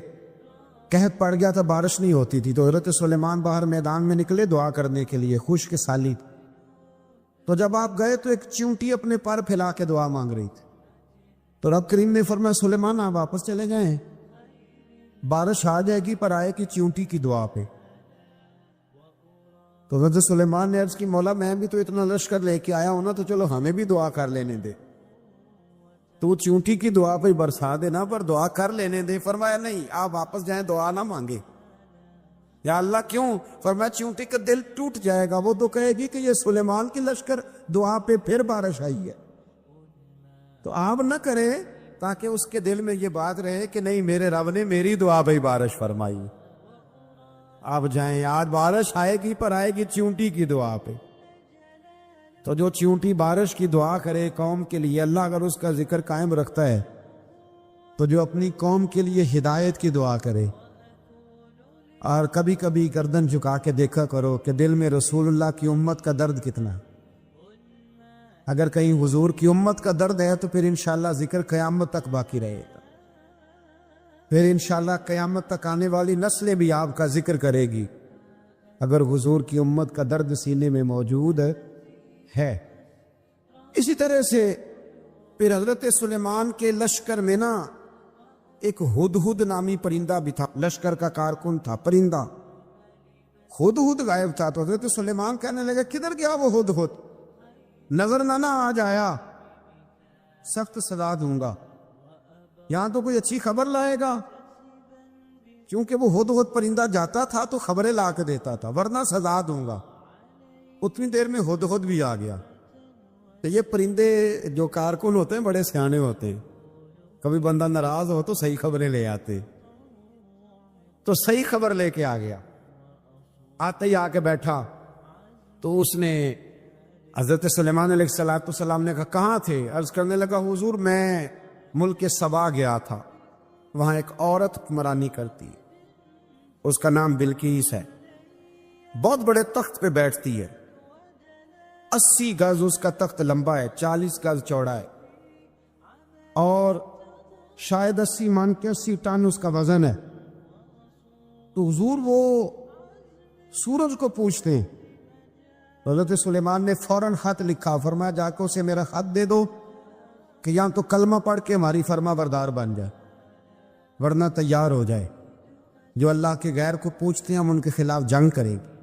قحط پڑ گیا تھا، بارش نہیں ہوتی تھی، تو حضرت سلیمان باہر میدان میں نکلے دعا کرنے کے لیے، خشک سالی تھی۔ تو جب آپ گئے تو ایک چیونٹی اپنے پر پھیلا کے دعا مانگ رہی تھی، تو رب کریم نے فرمایا سلیمان آپ واپس چلے جائیں، بارش آ جائے گی پر آئے گی چیونٹی کی دعا پہ۔ تو حضرت سلیمان نے عرض کی مولا میں بھی تو اتنا لشکر لے کے آیا ہوں نا، تو چلو ہمیں بھی دعا کر لینے دے، تو چیونٹی کی دعا پہ برسا دینا پر دعا کر لینے دے۔ فرمایا نہیں، آپ واپس جائیں، دعا نہ مانگے۔ یا اللہ کیوں؟ فرمایا چیونٹی کا دل ٹوٹ جائے گا، وہ تو کہے گی کہ یہ سلیمان کی لشکر دعا پہ پھر بارش آئی ہے۔ تو آپ نہ کریں تاکہ اس کے دل میں یہ بات رہے کہ نہیں میرے رب نے میری دعا پہ بارش فرمائی۔ آپ جائیں، آج بارش آئے گی پر آئے گی چیونٹی کی دعا پہ۔ تو جو چیونٹی بارش کی دعا کرے قوم کے لیے، اللہ اگر اس کا ذکر قائم رکھتا ہے، تو جو اپنی قوم کے لیے ہدایت کی دعا کرے، اور کبھی کبھی گردن جھکا کے دیکھا کرو کہ دل میں رسول اللہ کی امت کا درد کتنا۔ اگر کہیں حضور کی امت کا درد ہے تو پھر انشاءاللہ ذکر قیامت تک باقی رہے گا، پھر انشاءاللہ قیامت تک آنے والی نسلیں بھی آپ کا ذکر کرے گی، اگر حضور کی امت کا درد سینے میں موجود ہے۔ اسی طرح سے پھر حضرت سلیمان کے لشکر میں نا ایک ہدہد نامی پرندہ بھی تھا، لشکر کا کارکن تھا پرندہ۔ ہدہد غائب تھا، تو حضرت سلیمان کہنے لگا کدھر گیا وہ ہدہد؟ نظر نہ آج آیا، سخت سزا دوں گا، یہاں تو کوئی اچھی خبر لائے گا، کیونکہ وہ ہدہد پرندہ جاتا تھا تو خبریں لا کے دیتا تھا، ورنہ سزا دوں گا۔ اتنی دیر میں ہدہد بھی آ گیا۔ تو یہ پرندے جو کارکن ہوتے ہیں بڑے سیانے ہوتے ہیں، کبھی بندہ ناراض ہو تو صحیح خبریں لے آتے، تو صحیح خبر لے کے آ گیا۔ آتے ہی آ کے بیٹھا تو اس نے حضرت سلیمان علیہ السلام نے کہا کہاں تھے؟ عرض کرنے لگا حضور میں ملک سبا گیا تھا، وہاں ایک عورت حکمرانی کرتی، اس کا نام بلقیس ہے، بہت بڑے تخت پہ بیٹھتی ہے، 80 گز اس کا تخت لمبا ہے، 40 گز چوڑا ہے، اور شاید 80 من کے 80 ٹن اس کا وزن ہے۔ تو حضور وہ سورج کو پوچھتے ہیں، حضرت سلیمان نے فوراً خط لکھا، فرمایا جا کے اسے میرا خط دے دو کہ یہاں تو کلمہ پڑھ کے ہماری فرما بردار بن جائے، ورنہ تیار ہو جائے، جو اللہ کے غیر کو پوچھتے ہیں ہم ان کے خلاف جنگ کریں گے۔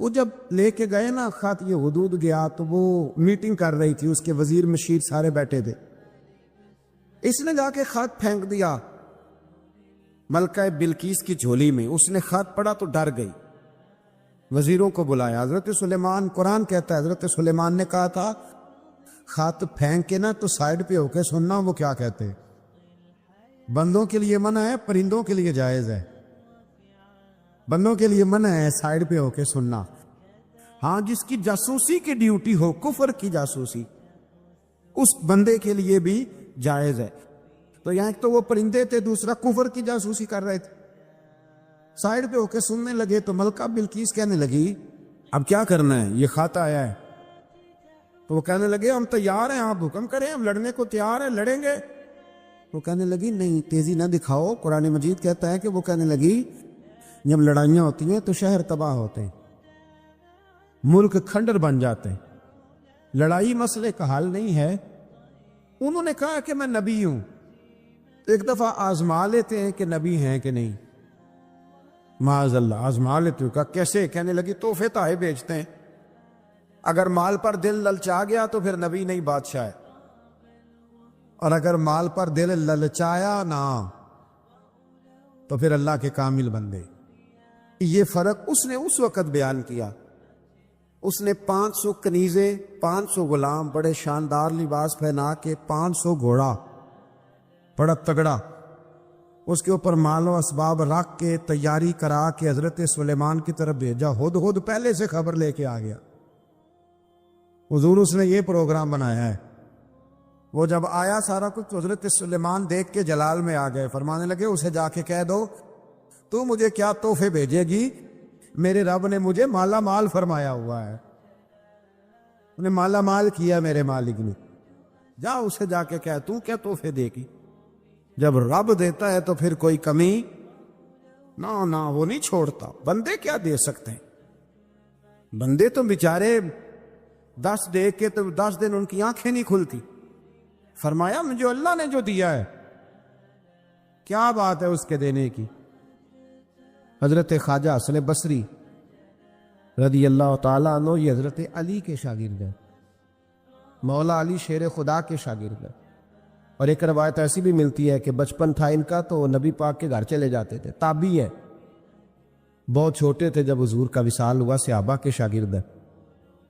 وہ جب لے کے گئے نا خط، یہ حدود گیا تو وہ میٹنگ کر رہی تھی، اس کے وزیر مشیر سارے بیٹھے تھے، اس نے جا کے خط پھینک دیا ملکہ بلقیس کی جھولی میں۔ اس نے خط پڑھا تو ڈر گئی، وزیروں کو بلایا۔ حضرت سلیمان، قرآن کہتا ہے حضرت سلیمان نے کہا تھا خط پھینک کے نا تو سائڈ پہ ہو کے سننا وہ کیا کہتے ہیں۔ بندوں کے لیے منع ہے، پرندوں کے لیے جائز ہے۔ بندوں کے لیے منع ہے سائڈ پہ ہو کے سننا، ہاں جس کی جاسوسی کی ڈیوٹی ہو، کفر کی جاسوسی، اس بندے کے لیے بھی جائز ہے۔ تو یہاں ایک تو وہ پرندے تھے، دوسرا کفر کی جاسوسی کر رہے تھے، سائڈ پہ ہو کے سننے لگے۔ تو ملکہ بلقیس کہنے لگی اب کیا کرنا ہے، یہ خط آیا ہے۔ تو وہ کہنے لگے ہم تیار ہیں، آپ حکم کریں، ہم لڑنے کو تیار ہیں، لڑیں گے۔ وہ کہنے لگی نہیں تیزی نہ دکھاؤ، قرآن مجید کہتا ہے کہ وہ کہنے لگی جب لڑائیاں ہوتی ہیں تو شہر تباہ ہوتے ہیں، ملک کھنڈر بن جاتے ہیں، لڑائی مسئلے کا حل نہیں ہے۔ انہوں نے کہا کہ میں نبی ہوں، تو ایک دفعہ آزما لیتے ہیں کہ نبی ہیں کہ نہیں، معاذ اللہ آزما لیتے ہو۔ کہا کیسے؟ کہنے لگی تحفے تحائف بیچتے ہیں، اگر مال پر دل للچا گیا تو پھر نبی نہیں بادشاہ ہے، اور اگر مال پر دل للچایا نہ تو پھر اللہ کے کامل بندے. یہ فرق اس نے اس وقت بیان کیا. اس نے 500 کنیزیں، 500 غلام، بڑے شاندار لباس پہنا کے، 500 گھوڑا بڑا تگڑا، اس کے اوپر مال و اسباب رکھ کے تیاری کرا کے حضرت سلیمان کی طرف بھیجا. ہد پہلے سے خبر لے کے آ گیا. حضور اس نے یہ پروگرام بنایا ہے. وہ جب آیا سارا کچھ تو حضرت سلیمان دیکھ کے جلال میں آ گئے. فرمانے لگے اسے جا کے کہہ دو تو مجھے کیا تحفے بھیجے گی، میرے رب نے مجھے مالا مال فرمایا ہوا ہے، انہیں مالا مال کیا میرے مالک نے. جا اسے جا کے کہہ تو کیا تحفے دے گی. جب رب دیتا ہے تو پھر کوئی کمی نہ وہ نہیں چھوڑتا. بندے کیا دے سکتے ہیں؟ بندے تو بیچارے 10 دے کے تو 10 دن ان کی آنکھیں نہیں کھلتی. فرمایا مجھے اللہ نے جو دیا ہے کیا بات ہے اس کے دینے کی. حضرت خواجہ حسن بصری رضی اللہ تعالیٰ عنہ یہ حضرت علی کے شاگرد ہیں، مولا علی شیر خدا کے شاگرد ہیں. اور ایک روایت ایسی بھی ملتی ہے کہ بچپن تھا ان کا تو نبی پاک کے گھر چلے جاتے تھے. تابعی ہیں، بہت چھوٹے تھے جب حضور کا وصال ہوا، صحابہ کے شاگرد ہیں.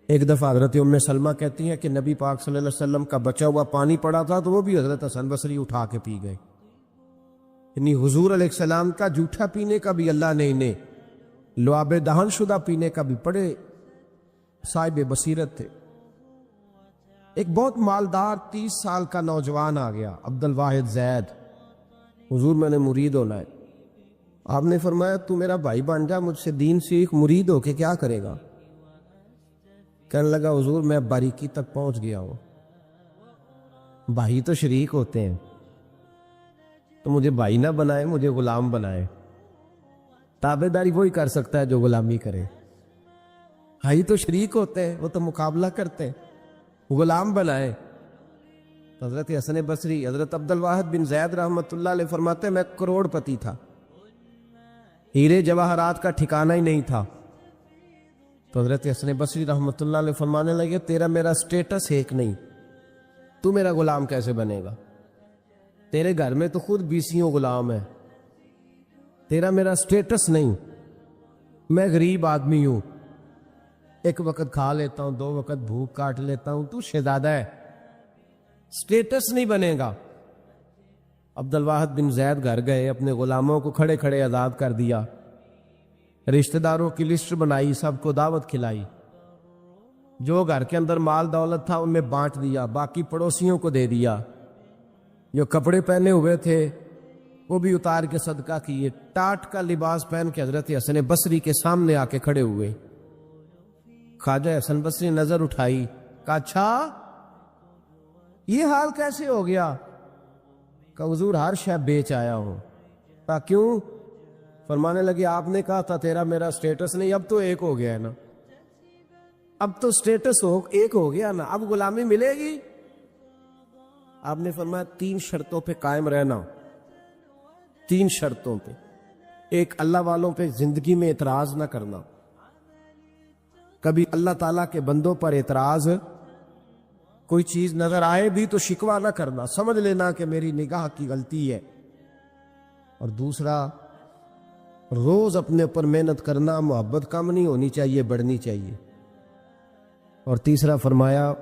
ایک دفعہ حضرت ام سلمہ کہتی ہیں کہ نبی پاک صلی اللہ علیہ وسلم کا بچا ہوا پانی پڑا تھا تو وہ بھی حضرت حسن بصری اٹھا کے پی گئے. یعنی حضور علیہ السلام کا جھوٹا پینے کا بھی اللہ نے انہیں لعاب دہن شدہ پینے کا بھی بڑے صاحب بصیرت تھے. ایک بہت مالدار 30 سال کا نوجوان آ گیا، عبد الواحد زید. حضور میں نے مرید ہونا ہے. آپ نے فرمایا تو میرا بھائی بن جا، مجھ سے دین سیکھ، مرید ہو کے کیا کرے گا؟ کہنے لگا حضور میں باریکی تک پہنچ گیا ہوں. بھائی تو شریک ہوتے ہیں، تو مجھے بھائی نہ بنائے، مجھے غلام بنائے. تابع داری وہی کر سکتا ہے جو غلامی کرے. بھائی تو شریک ہوتے ہیں، وہ تو مقابلہ کرتے ہیں، غلام بنائے. حضرت حسن بصری، حضرت عبد الواحد بن زید رحمۃ اللہ علیہ فرماتے ہیں میں کروڑ پتی تھا، ہیرے جواہرات کا ٹھکانہ ہی نہیں تھا. تو حضرت حسن بصری رحمۃ اللہ علیہ فرمانے لگے تیرا میرا سٹیٹس ایک نہیں، تو میرا غلام کیسے بنے گا؟ تیرے گھر میں تو خود 20 غلام ہیں، تیرا میرا سٹیٹس نہیں. میں غریب آدمی ہوں، ایک وقت کھا لیتا ہوں، 2 وقت بھوک کاٹ لیتا ہوں، تو شہزادہ ہے، سٹیٹس نہیں بنے گا. عبد الواحد بن زید گھر گئے، اپنے غلاموں کو کھڑے کھڑے آزاد کر دیا، رشتہ داروں کی لسٹ بنائی، سب کو دعوت کھلائی، جو گھر کے اندر مال دولت تھا ان میں بانٹ دیا، باقی پڑوسیوں کو دے دیا. جو کپڑے پہنے ہوئے تھے وہ بھی اتار کے صدقہ کیے. ٹاٹ کا لباس پہن کے حضرت حسن بصری کے سامنے آ کے کھڑے ہوئے. خواجہ حسن بصری نظر اٹھائی، کہا اچھا یہ حال کیسے ہو گیا؟ کہا حضور ہر شے بیچ آیا ہوں. کہا کیوں؟ فرمانے لگے آپ نے کہا تھا تیرا میرا سٹیٹس نہیں، اب تو ایک ہو گیا ہے نا، اب تو سٹیٹس ایک ہو گیا نا، اب غلامی ملے گی. آپ نے فرمایا 3 شرطوں پہ قائم رہنا، 3 شرطوں پہ. ایک، اللہ والوں پہ زندگی میں اعتراض نہ کرنا. کبھی اللہ تعالیٰ کے بندوں پر اعتراض، کوئی چیز نظر آئے بھی تو شکوہ نہ کرنا، سمجھ لینا کہ میری نگاہ کی غلطی ہے. اور دوسرا، روز اپنے اوپر محنت کرنا، محبت کم نہیں ہونی چاہیے، بڑھنی چاہیے. اور تیسرا فرمایا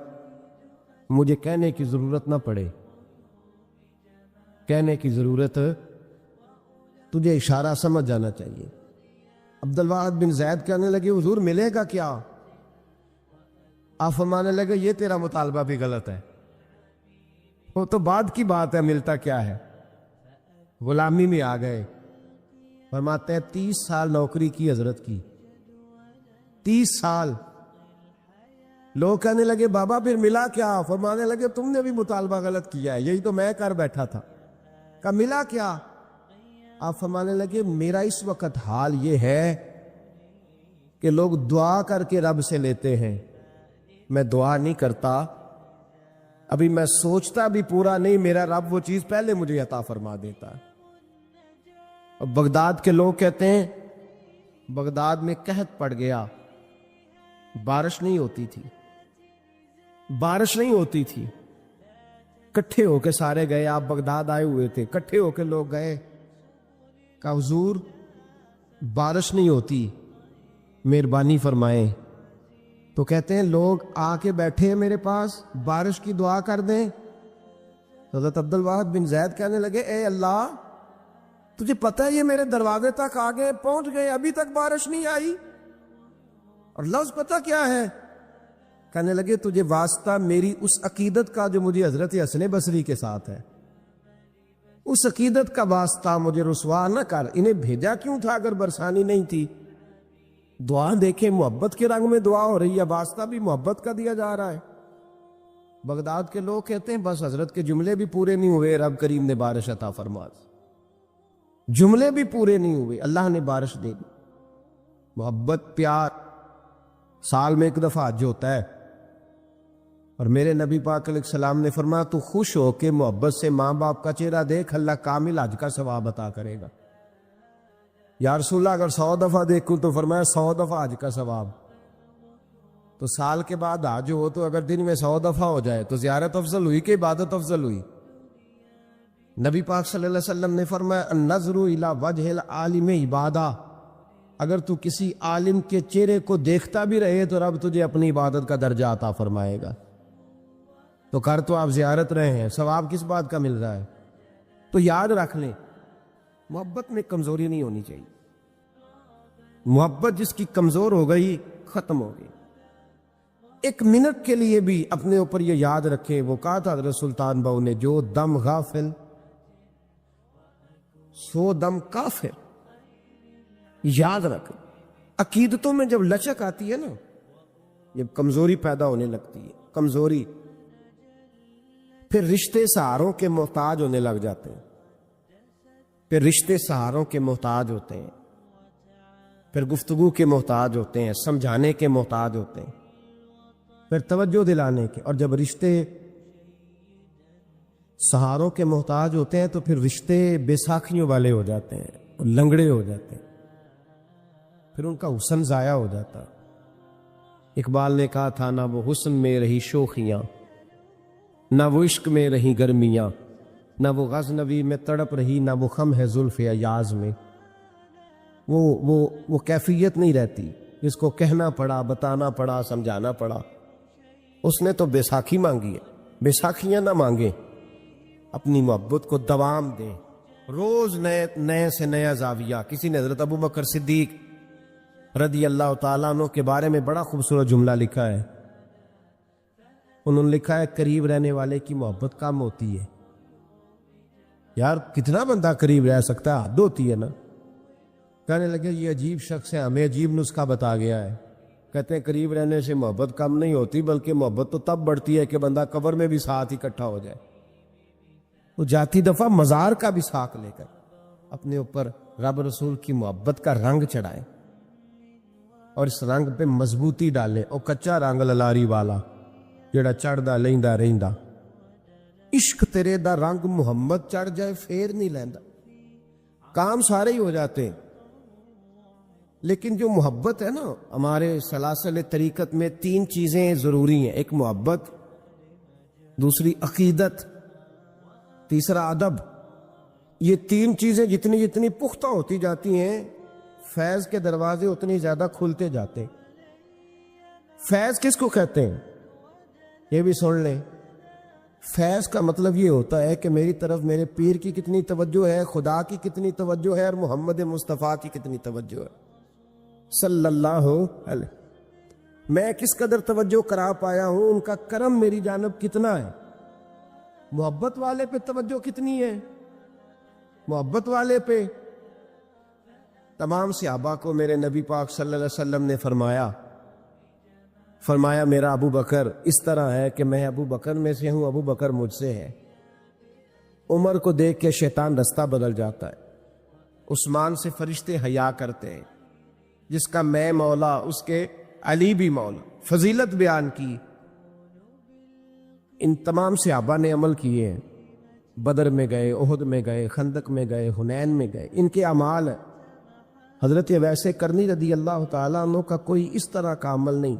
مجھے کہنے کی ضرورت نہ پڑے، کہنے کی ضرورت، تجھے اشارہ سمجھ جانا چاہیے. عبد الواحد بن زید کہنے لگے حضور ملے گا کیا؟ آپ فرمانے لگے یہ تیرا مطالبہ بھی غلط ہے، وہ تو بعد کی بات ہے، ملتا کیا ہے. غلامی میں آ گئے. فرماتے ہیں 30 سال نوکری کی حضرت کی، 30 سال. لوگ کہنے لگے بابا پھر ملا کیا؟ فرمانے لگے تم نے بھی مطالبہ غلط کیا ہے، یہی تو میں کر بیٹھا تھا. کہا ملا کیا؟ آپ فرمانے لگے میرا اس وقت حال یہ ہے کہ لوگ دعا کر کے رب سے لیتے ہیں، میں دعا نہیں کرتا، ابھی میں سوچتا بھی پورا نہیں، میرا رب وہ چیز پہلے مجھے عطا فرما دیتا ہے. اور بغداد کے لوگ کہتے ہیں بغداد میں قحط پڑ گیا، بارش نہیں ہوتی تھی، بارش نہیں ہوتی تھی. کٹھے ہو کے سارے گئے، آپ بغداد آئے ہوئے تھے، کٹھے ہو کے لوگ گئے.
کہا حضور بارش نہیں ہوتی، مہربانی فرمائیں۔ تو کہتے ہیں لوگ آ کے بیٹھے ہیں میرے پاس، بارش کی دعا کر دیں۔ حضرت عبد الواحد بن زید کہنے لگے اے اللہ، تجھے پتہ ہے یہ میرے دروازے تک آ گئے، پہنچ گئے، ابھی تک بارش نہیں آئی، اور لفظ پتہ کیا ہے؟ کہنے لگے تجھے واسطہ میری اس عقیدت کا جو مجھے حضرت حسن بصری کے ساتھ ہے، اس عقیدت کا واسطہ مجھے رسوا نہ کر۔ انہیں بھیجا کیوں تھا اگر برسانی نہیں تھی؟ دعا دیکھیں، محبت کے رنگ میں دعا ہو رہی ہے، واسطہ بھی محبت کا دیا جا رہا ہے۔ بغداد کے لوگ کہتے ہیں بس حضرت کے جملے بھی پورے نہیں ہوئے، رب کریم نے بارش عطا فرما دی۔ جملے بھی پورے نہیں ہوئے، اللہ نے بارش دے دی۔ محبت، پیار، سال میں ایک دفعہ حج ہوتا ہے، اور میرے نبی پاک علیہ السلام نے فرمایا تو خوش ہو کے محبت سے ماں باپ کا چہرہ دیکھ، اللہ کامل حج کا ثواب عطا کرے گا۔ یا رسول اللہ اگر 100 دفعہ دیکھوں تو فرمایا 100 دفعہ حج کا ثواب۔ تو سال کے بعد حج ہو تو اگر دن میں 100 دفعہ ہو جائے تو زیارت افضل ہوئی کہ عبادت افضل ہوئی؟ نبی پاک صلی اللہ علیہ وسلم نے فرمایا النظر الی وجہ العالم عبادہ، اگر تو کسی عالم کے چہرے کو دیکھتا بھی رہے تو رب تجھے اپنی عبادت کا درجہ عطا فرمائے گا۔ تو کر تو آپ زیارت رہے ہیں، ثواب کس بات کا مل رہا ہے؟ تو یاد رکھ لیں، محبت میں کمزوری نہیں ہونی چاہیے۔ محبت جس کی کمزور ہو گئی ختم ہو گئی۔ ایک منٹ کے لیے بھی اپنے اوپر یہ یاد رکھیں، وہ کہا تھا حضرت سلطان بہو نے، جو دم غافل سو دم کافر۔ یاد رکھ، عقیدتوں میں جب لچک آتی ہے نا، جب کمزوری پیدا ہونے لگتی ہے، کمزوری، پھر رشتے سہاروں کے محتاج ہونے لگ جاتے ہیں، پھر رشتے سہاروں کے محتاج ہوتے ہیں، پھر گفتگو کے محتاج ہوتے ہیں، سمجھانے کے محتاج ہوتے ہیں، پھر توجہ دلانے کے، اور جب رشتے سہاروں کے محتاج ہوتے ہیں تو پھر رشتے بے ساکھیوں والے ہو جاتے ہیں، لنگڑے ہو جاتے ہیں، پھر ان کا حسن ضائع ہو جاتا۔ اقبال نے کہا تھا نہ وہ حسن میں رہی شوخیاں، نہ وہ عشق میں رہی گرمیاں، نہ وہ غزنوی میں تڑپ رہی، نہ وہ خم ہے زلف ایاز میں۔ وہ کیفیت نہیں رہتی جس کو کہنا پڑا، بتانا پڑا، سمجھانا پڑا۔ اس نے تو بیساکھی مانگی ہے، بیساکھیاں نہ مانگیں، اپنی محبت کو دوام دیں، روز نئے سے نیا زاویہ۔ کسی نے حضرت ابو بکر صدیق رضی اللہ تعالیٰ عنہ کے بارے میں بڑا خوبصورت جملہ لکھا ہے۔ انہوں نے لکھا ہے قریب رہنے والے کی محبت کم ہوتی ہے۔ یار کتنا بندہ قریب رہ سکتا ہے، حد ہوتی ہے نا۔ کہنے لگے یہ عجیب شخص ہے، ہمیں عجیب نسخہ بتا گیا ہے۔ کہتے ہیں قریب رہنے سے محبت کم نہیں ہوتی، بلکہ محبت تو تب بڑھتی ہے کہ بندہ قبر میں بھی ساتھ اکٹھا ہو جائے۔ وہ جاتی دفعہ مزار کا بھی ساتھ لے کر اپنے اوپر رب رسول کی محبت کا رنگ چڑھائیں، اور اس رنگ پہ مضبوطی ڈالیں۔ اور کچا رنگ للاری والا جڑا چڑھدا لیندا رہندا، عشق تیرے دا رنگ محمد چڑھ جائے پھر نہیں لیندا۔ کام سارے ہی ہو جاتے ہیں، لیکن جو محبت ہے نا، ہمارے سلاسل طریقت میں 3 چیزیں ضروری ہیں۔ ایک محبت، دوسری عقیدت، تیسرا ادب۔ یہ 3 چیزیں جتنی جتنی پختہ ہوتی جاتی ہیں، فیض کے دروازے اتنی زیادہ کھلتے جاتے ہیں۔ فیض کس کو کہتے ہیں یہ بھی سن لیں۔ فیض کا مطلب یہ ہوتا ہے کہ میری طرف میرے پیر کی کتنی توجہ ہے، خدا کی کتنی توجہ ہے، اور محمد مصطفیٰ کی کتنی توجہ ہے صلی اللہ علیہ۔ میں کس قدر توجہ کرا پایا ہوں، ان کا کرم میری جانب کتنا ہے۔ محبت والے پہ توجہ کتنی ہے، محبت والے پہ۔ تمام صحابہ کو میرے نبی پاک صلی اللہ علیہ وسلم نے فرمایا میرا ابو بکر اس طرح ہے کہ میں ابو بکر میں سے ہوں، ابو بکر مجھ سے ہے۔ عمر کو دیکھ کے شیطان رستہ بدل جاتا ہے، عثمان سے فرشتے حیا کرتے ہیں، جس کا میں مولا اس کے علی بھی مولا۔ فضیلت بیان کی، ان تمام صحابہ نے عمل کیے ہیں، بدر میں گئے، احد میں گئے، خندق میں گئے، حنین میں گئے، ان کے اعمال ہیں۔ حضرت ویسے کرنی رضی اللہ تعالیٰ عنہ کا کوئی اس طرح کا عمل نہیں،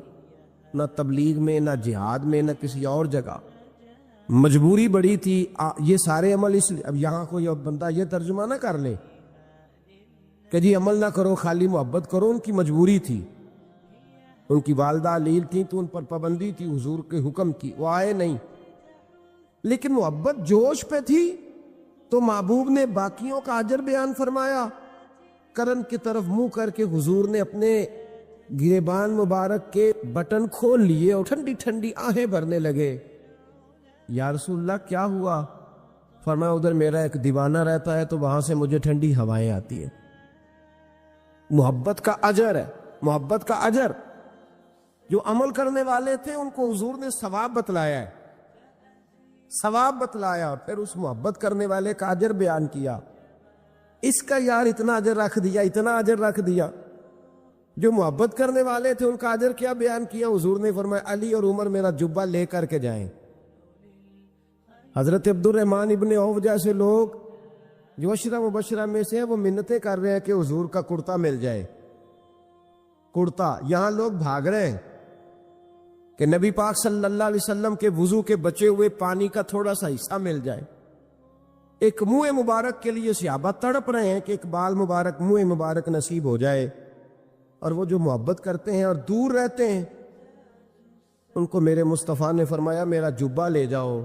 نہ تبلیغ میں، نہ جہاد میں، نہ کسی اور جگہ۔ مجبوری بڑی تھی، یہ سارے عمل اس لیے۔ اب یہاں کوئی بندہ یہ ترجمہ نہ کر لے کہ جی عمل نہ کرو خالی محبت کرو، ان کی مجبوری تھی، ان کی والدہ علیل تھیں تو ان پر پابندی تھی حضور کے حکم کی، وہ آئے نہیں، لیکن محبت جوش پہ تھی تو محبوب نے باقیوں کا اجر بیان فرمایا، کرن کی طرف منہ کر کے حضور نے اپنے گریبان مبارک کے بٹن کھول لیے اور ٹھنڈی ٹھنڈی آہیں بھرنے لگے۔ یا رسول اللہ کیا ہوا؟ فرمایا ادھر میرا ایک دیوانہ رہتا ہے تو وہاں سے مجھے ٹھنڈی ہوائیں آتی ہیں۔ محبت کا اجر ہے، محبت کا اجر۔ جو عمل کرنے والے تھے ان کو حضور نے ثواب بتلایا ہے، ثواب بتلایا، اور پھر اس محبت کرنے والے کا اجر بیان کیا۔ اس کا یار اتنا اجر رکھ دیا، اتنا اجر رکھ دیا۔ جو محبت کرنے والے تھے ان کا اجر کیا بیان کیا؟ حضور نے فرمایا علی اور عمر میرا جبہ لے کر کے جائیں۔ حضرت عبد الرحمن ابن عوف جیسے لوگ جو عشرہ مبشرہ میں سے ہیں وہ منتیں کر رہے ہیں کہ حضور کا کرتا مل جائے، کرتا۔ یہاں لوگ بھاگ رہے ہیں کہ نبی پاک صلی اللہ علیہ وسلم کے وضو کے بچے ہوئے پانی کا تھوڑا سا حصہ مل جائے۔ ایک منہ مبارک کے لیے صحابہ تڑپ رہے ہیں کہ ایک بال مبارک، منہ مبارک نصیب ہو جائے، اور وہ جو محبت کرتے ہیں اور دور رہتے ہیں ان کو میرے مصطفیٰ نے فرمایا میرا جبہ لے جاؤ۔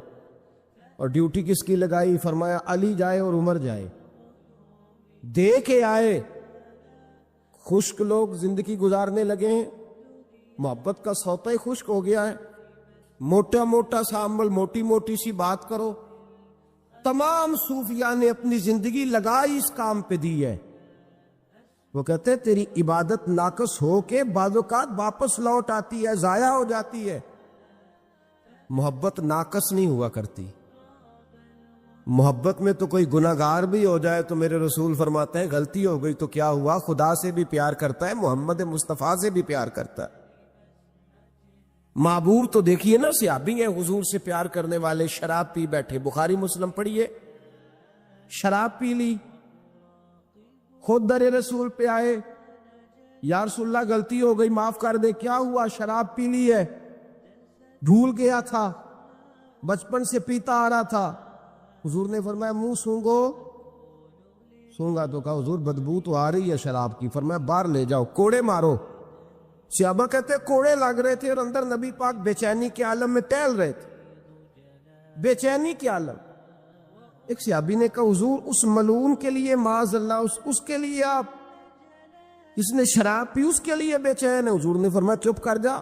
اور ڈیوٹی کس کی لگائی؟ فرمایا علی جائے اور عمر جائے، دے کے آئے۔ خشک لوگ زندگی گزارنے لگے ہیں، محبت کا سوتا ہی خشک ہو گیا ہے۔ موٹا موٹا سا عمل، موٹی موٹی سی بات کرو۔ تمام صوفیاء نے اپنی زندگی لگائی اس کام پہ دی ہے۔ وہ کہتے ہیں تیری عبادت ناقص ہو کے بعض اوقات واپس لوٹ آتی ہے، ضائع ہو جاتی ہے۔ محبت ناقص نہیں ہوا کرتی۔ محبت میں تو کوئی گناہگار بھی ہو جائے تو میرے رسول فرماتے ہیں غلطی ہو گئی تو کیا ہوا، خدا سے بھی پیار کرتا ہے، محمد مصطفیٰ سے بھی پیار کرتا ہے۔ معبور تو دیکھیے نا، صحابی ہیں حضور سے پیار کرنے والے، شراب پی بیٹھے، بخاری مسلم پڑھیے، شراب پی لی، خود در رسول پہ آئے، یا رسول اللہ غلطی ہو گئی معاف کر دے۔ کیا ہوا؟ شراب پی لی ہے، بھول گیا تھا، بچپن سے پیتا آ رہا تھا۔ حضور نے فرمایا منہ سونگو۔ سونگا تو کہا حضور بدبو تو آ رہی ہے شراب کی۔ فرمایا باہر لے جاؤ، کوڑے مارو۔ صحابہ کہتے کوڑے لگ رہے تھے اور اندر نبی پاک بے چینی کے عالم میں ٹہل رہے تھے، بے چینی کے عالم۔ ایک صحابی نے کہا حضور اس ملعون کے لیے معاذ اللہ، اس کے لیے آپ، اس نے شراب پی اس کے لیے بے چین ہے۔ حضور نے فرمایا چپ کر جا،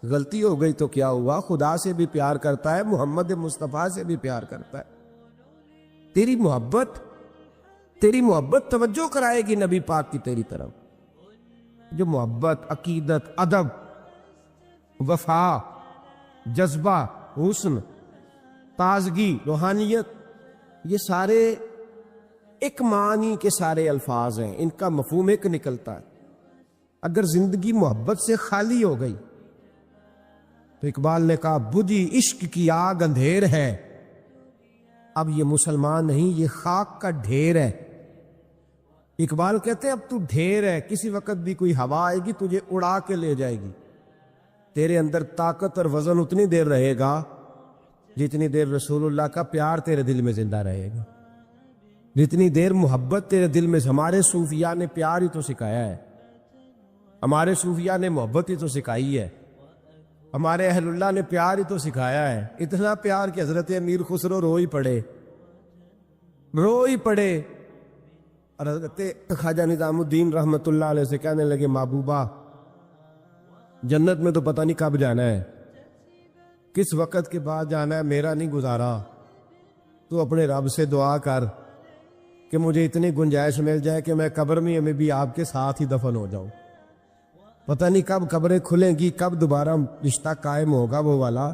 غلطی ہو گئی تو کیا ہوا، خدا سے بھی پیار کرتا ہے، محمد مصطفیٰ سے بھی پیار کرتا ہے۔ تیری محبت توجہ کرائے گی نبی پاک کی تیری طرف۔ جو محبت، عقیدت، ادب، وفا، جذبہ، حسن، تازگی، روحانیت، یہ سارے ایک معنی کے سارے الفاظ ہیں، ان کا مفہوم ایک نکلتا ہے۔ اگر زندگی محبت سے خالی ہو گئی تو اقبال نے کہا بجھی عشق کی آگ اندھیر ہے، اب یہ مسلمان نہیں یہ خاک کا ڈھیر ہے۔ اقبال کہتے ہیں اب تو ڈھیر ہے، کسی وقت بھی کوئی ہوا آئے گی تجھے اڑا کے لے جائے گی۔ تیرے اندر طاقت اور وزن اتنی دیر رہے گا جتنی دیر رسول اللہ کا پیار تیرے دل میں زندہ رہے گا، جتنی دیر محبت تیرے دل میں۔ ہمارے صوفیاء نے پیار ہی تو سکھایا ہے، ہمارے صوفیاء نے محبت ہی تو سکھائی ہے، ہمارے اہل اللہ نے پیار ہی تو سکھایا ہے۔ اتنا پیار کہ حضرت امیر خسرو رو ہی پڑے۔ اور حضرت خواجہ نظام الدین رحمت اللہ علیہ سے کہنے لگے محبوبہ جنت میں تو پتہ نہیں کب جانا ہے، کس وقت کے بعد جانا ہے، میرا نہیں گزارا، تو اپنے رب سے دعا کر کہ مجھے اتنی گنجائش مل جائے کہ میں قبر میں بھی آپ کے ساتھ ہی دفن ہو جاؤں۔ پتہ نہیں کب قبریں کھلیں گی، کب دوبارہ رشتہ قائم ہوگا وہ والا۔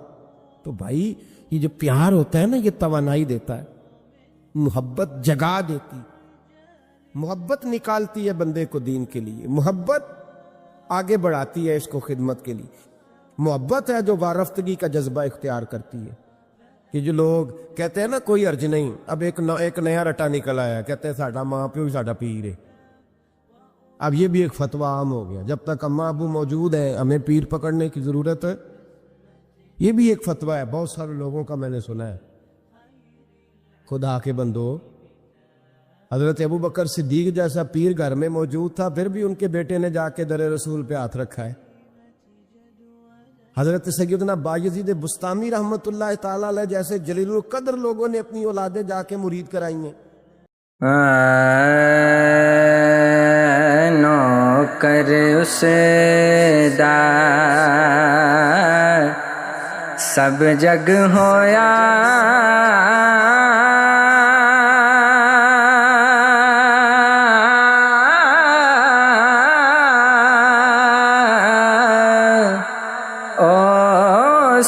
تو بھائی یہ جو پیار ہوتا ہے نا یہ توانائی دیتا ہے، محبت جگا دیتی، محبت نکالتی ہے بندے کو دین کے لیے، محبت آگے بڑھاتی ہے اس کو خدمت کے لیے۔ محبت ہے جو وارفتگی کا جذبہ اختیار کرتی ہے۔ کہ جو لوگ کہتے ہیں نا کوئی عرض نہیں، اب ایک نیا رٹا نکل آیا، کہتے ہیں ساڈا ماں پیو بھی ساڈا پیر ہے۔ اب یہ بھی ایک فتویٰ عام ہو گیا، جب تک اماں ابو موجود ہیں ہمیں پیر پکڑنے کی ضرورت ہے۔ یہ بھی ایک فتویٰ ہے، بہت سارے لوگوں کا میں نے سنا ہے۔ خدا کے بندو حضرت ابو بکر صدیق جیسا پیر گھر میں موجود تھا، پھر بھی ان کے بیٹے نے جا کے در رسول پہ ہاتھ رکھا ہے۔ حضرت سیدنا بایزید بستامی رحمۃ اللہ تعالی علیہ جیسے جلیل القدر لوگوں نے اپنی اولادیں جا کے مرید کرائی ہیں۔
نوکر اس دا سب جگ ہویا،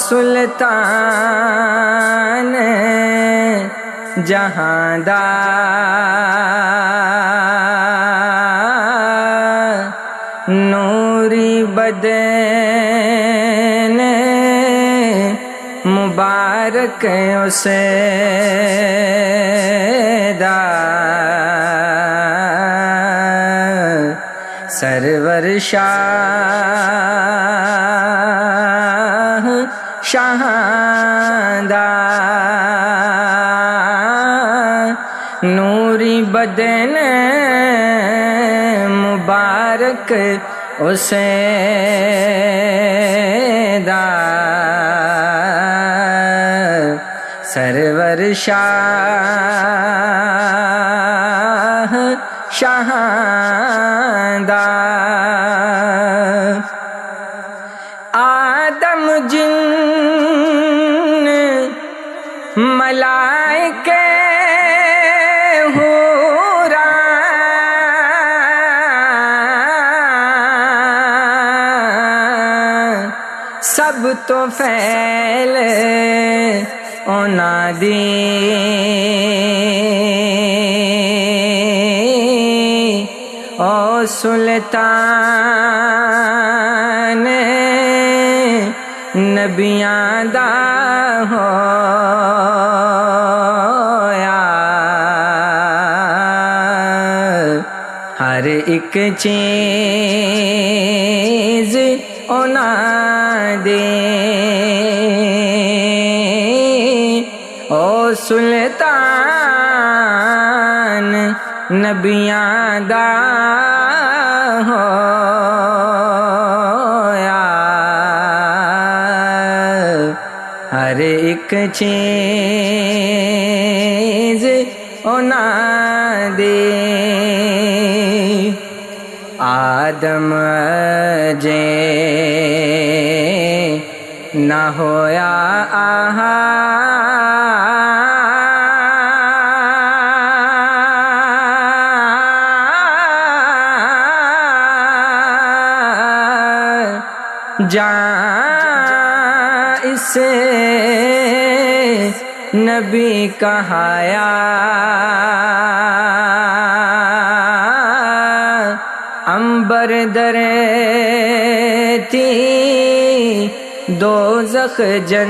سلطان جہاں دا نوری بدن مبارک اسے دا سرور شہاندہ نوری بدن مبارک اسے دا سرور شہاندہ آدم جن ملائکے حورا سب تو فیل اونا دی او سلطان نبیاں دا ہویا، ہر ایک چیز انہاں دے او سلطان نبیاں دا ہویا، ہر ایک چیز انہاں دے آدم جے نہ ہویا آہا جہاں اسے نبی کہایا، عنبر درتی دوزخ جنت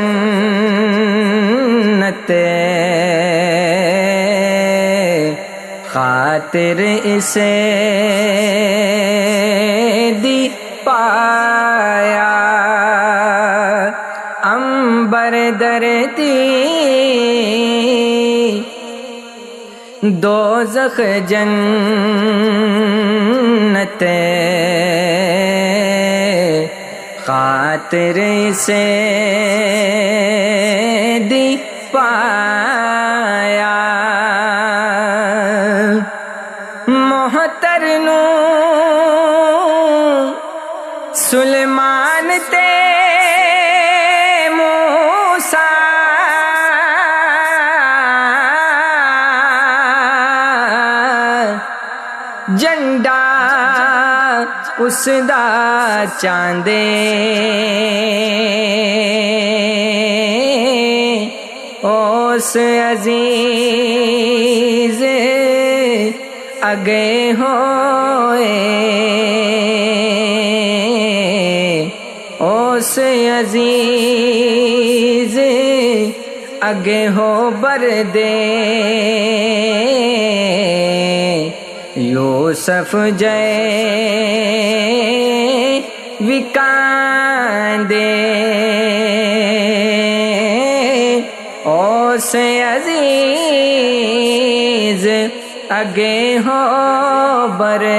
خاطر اسے دی پایا، عنبر درتی دوزخ جنت خاطر سے دی پایا، محتر نو سلیمان تے موسیٰ جنڈا اس دا چاندے اس عزیز اگے ہوئے، اس عزیز اگے ہو بردے، یوسف جے وکاندے، اس عزیز اگے ہو بردے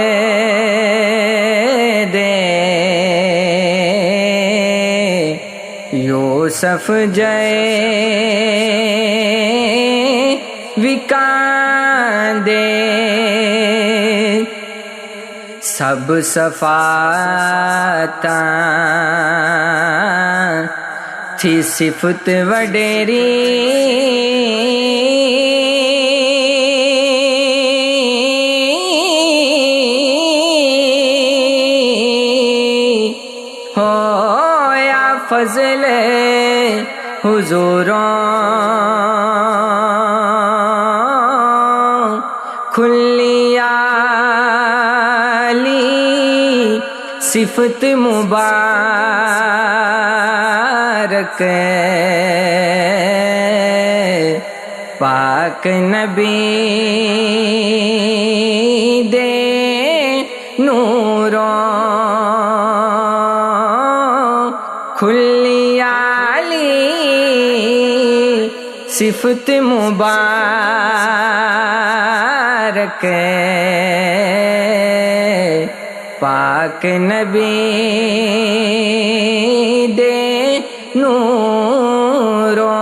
یوسف جائے وکاندے سب صفاتاں تھی صفت وڈیری ہویا فضل حضوراں کھلیالی صفت مبارک پاک نبی دے نوروں کھلیالی صفت مبارک پاک نبی دے نوروں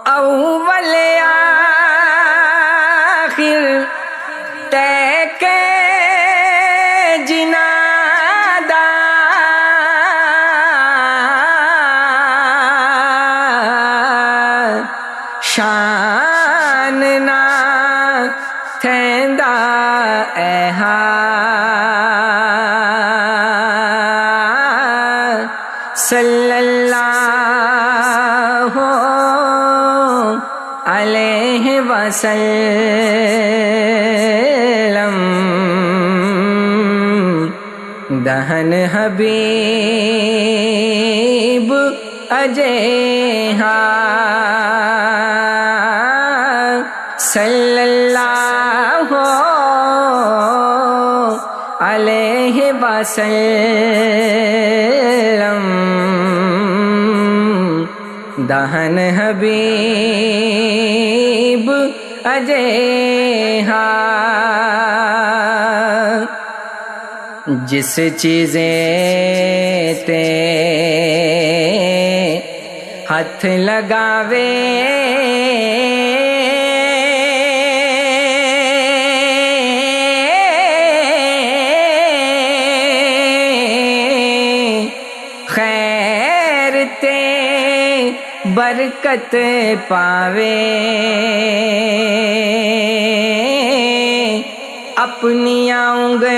اول آخر تے کے جنادا شان نہ تھیندا صلی اللہ علیہ وسلم دہن حبیب اجے صلی اللہ علیہ وسلم دہن حبیب اجے جس چیزیں تے ہاتھ لگاوے خیر تے برکت پاوے اپنی انگلیاں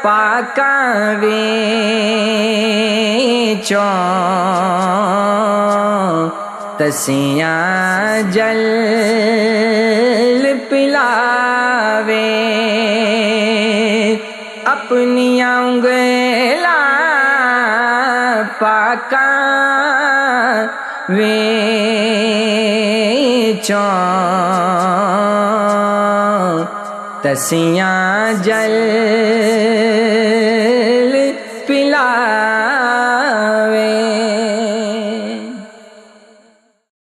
پاکاں وچوں تسیاں جل پلاوے اپنی انگلیاں پاکاں وچوں تسیاں جل پلا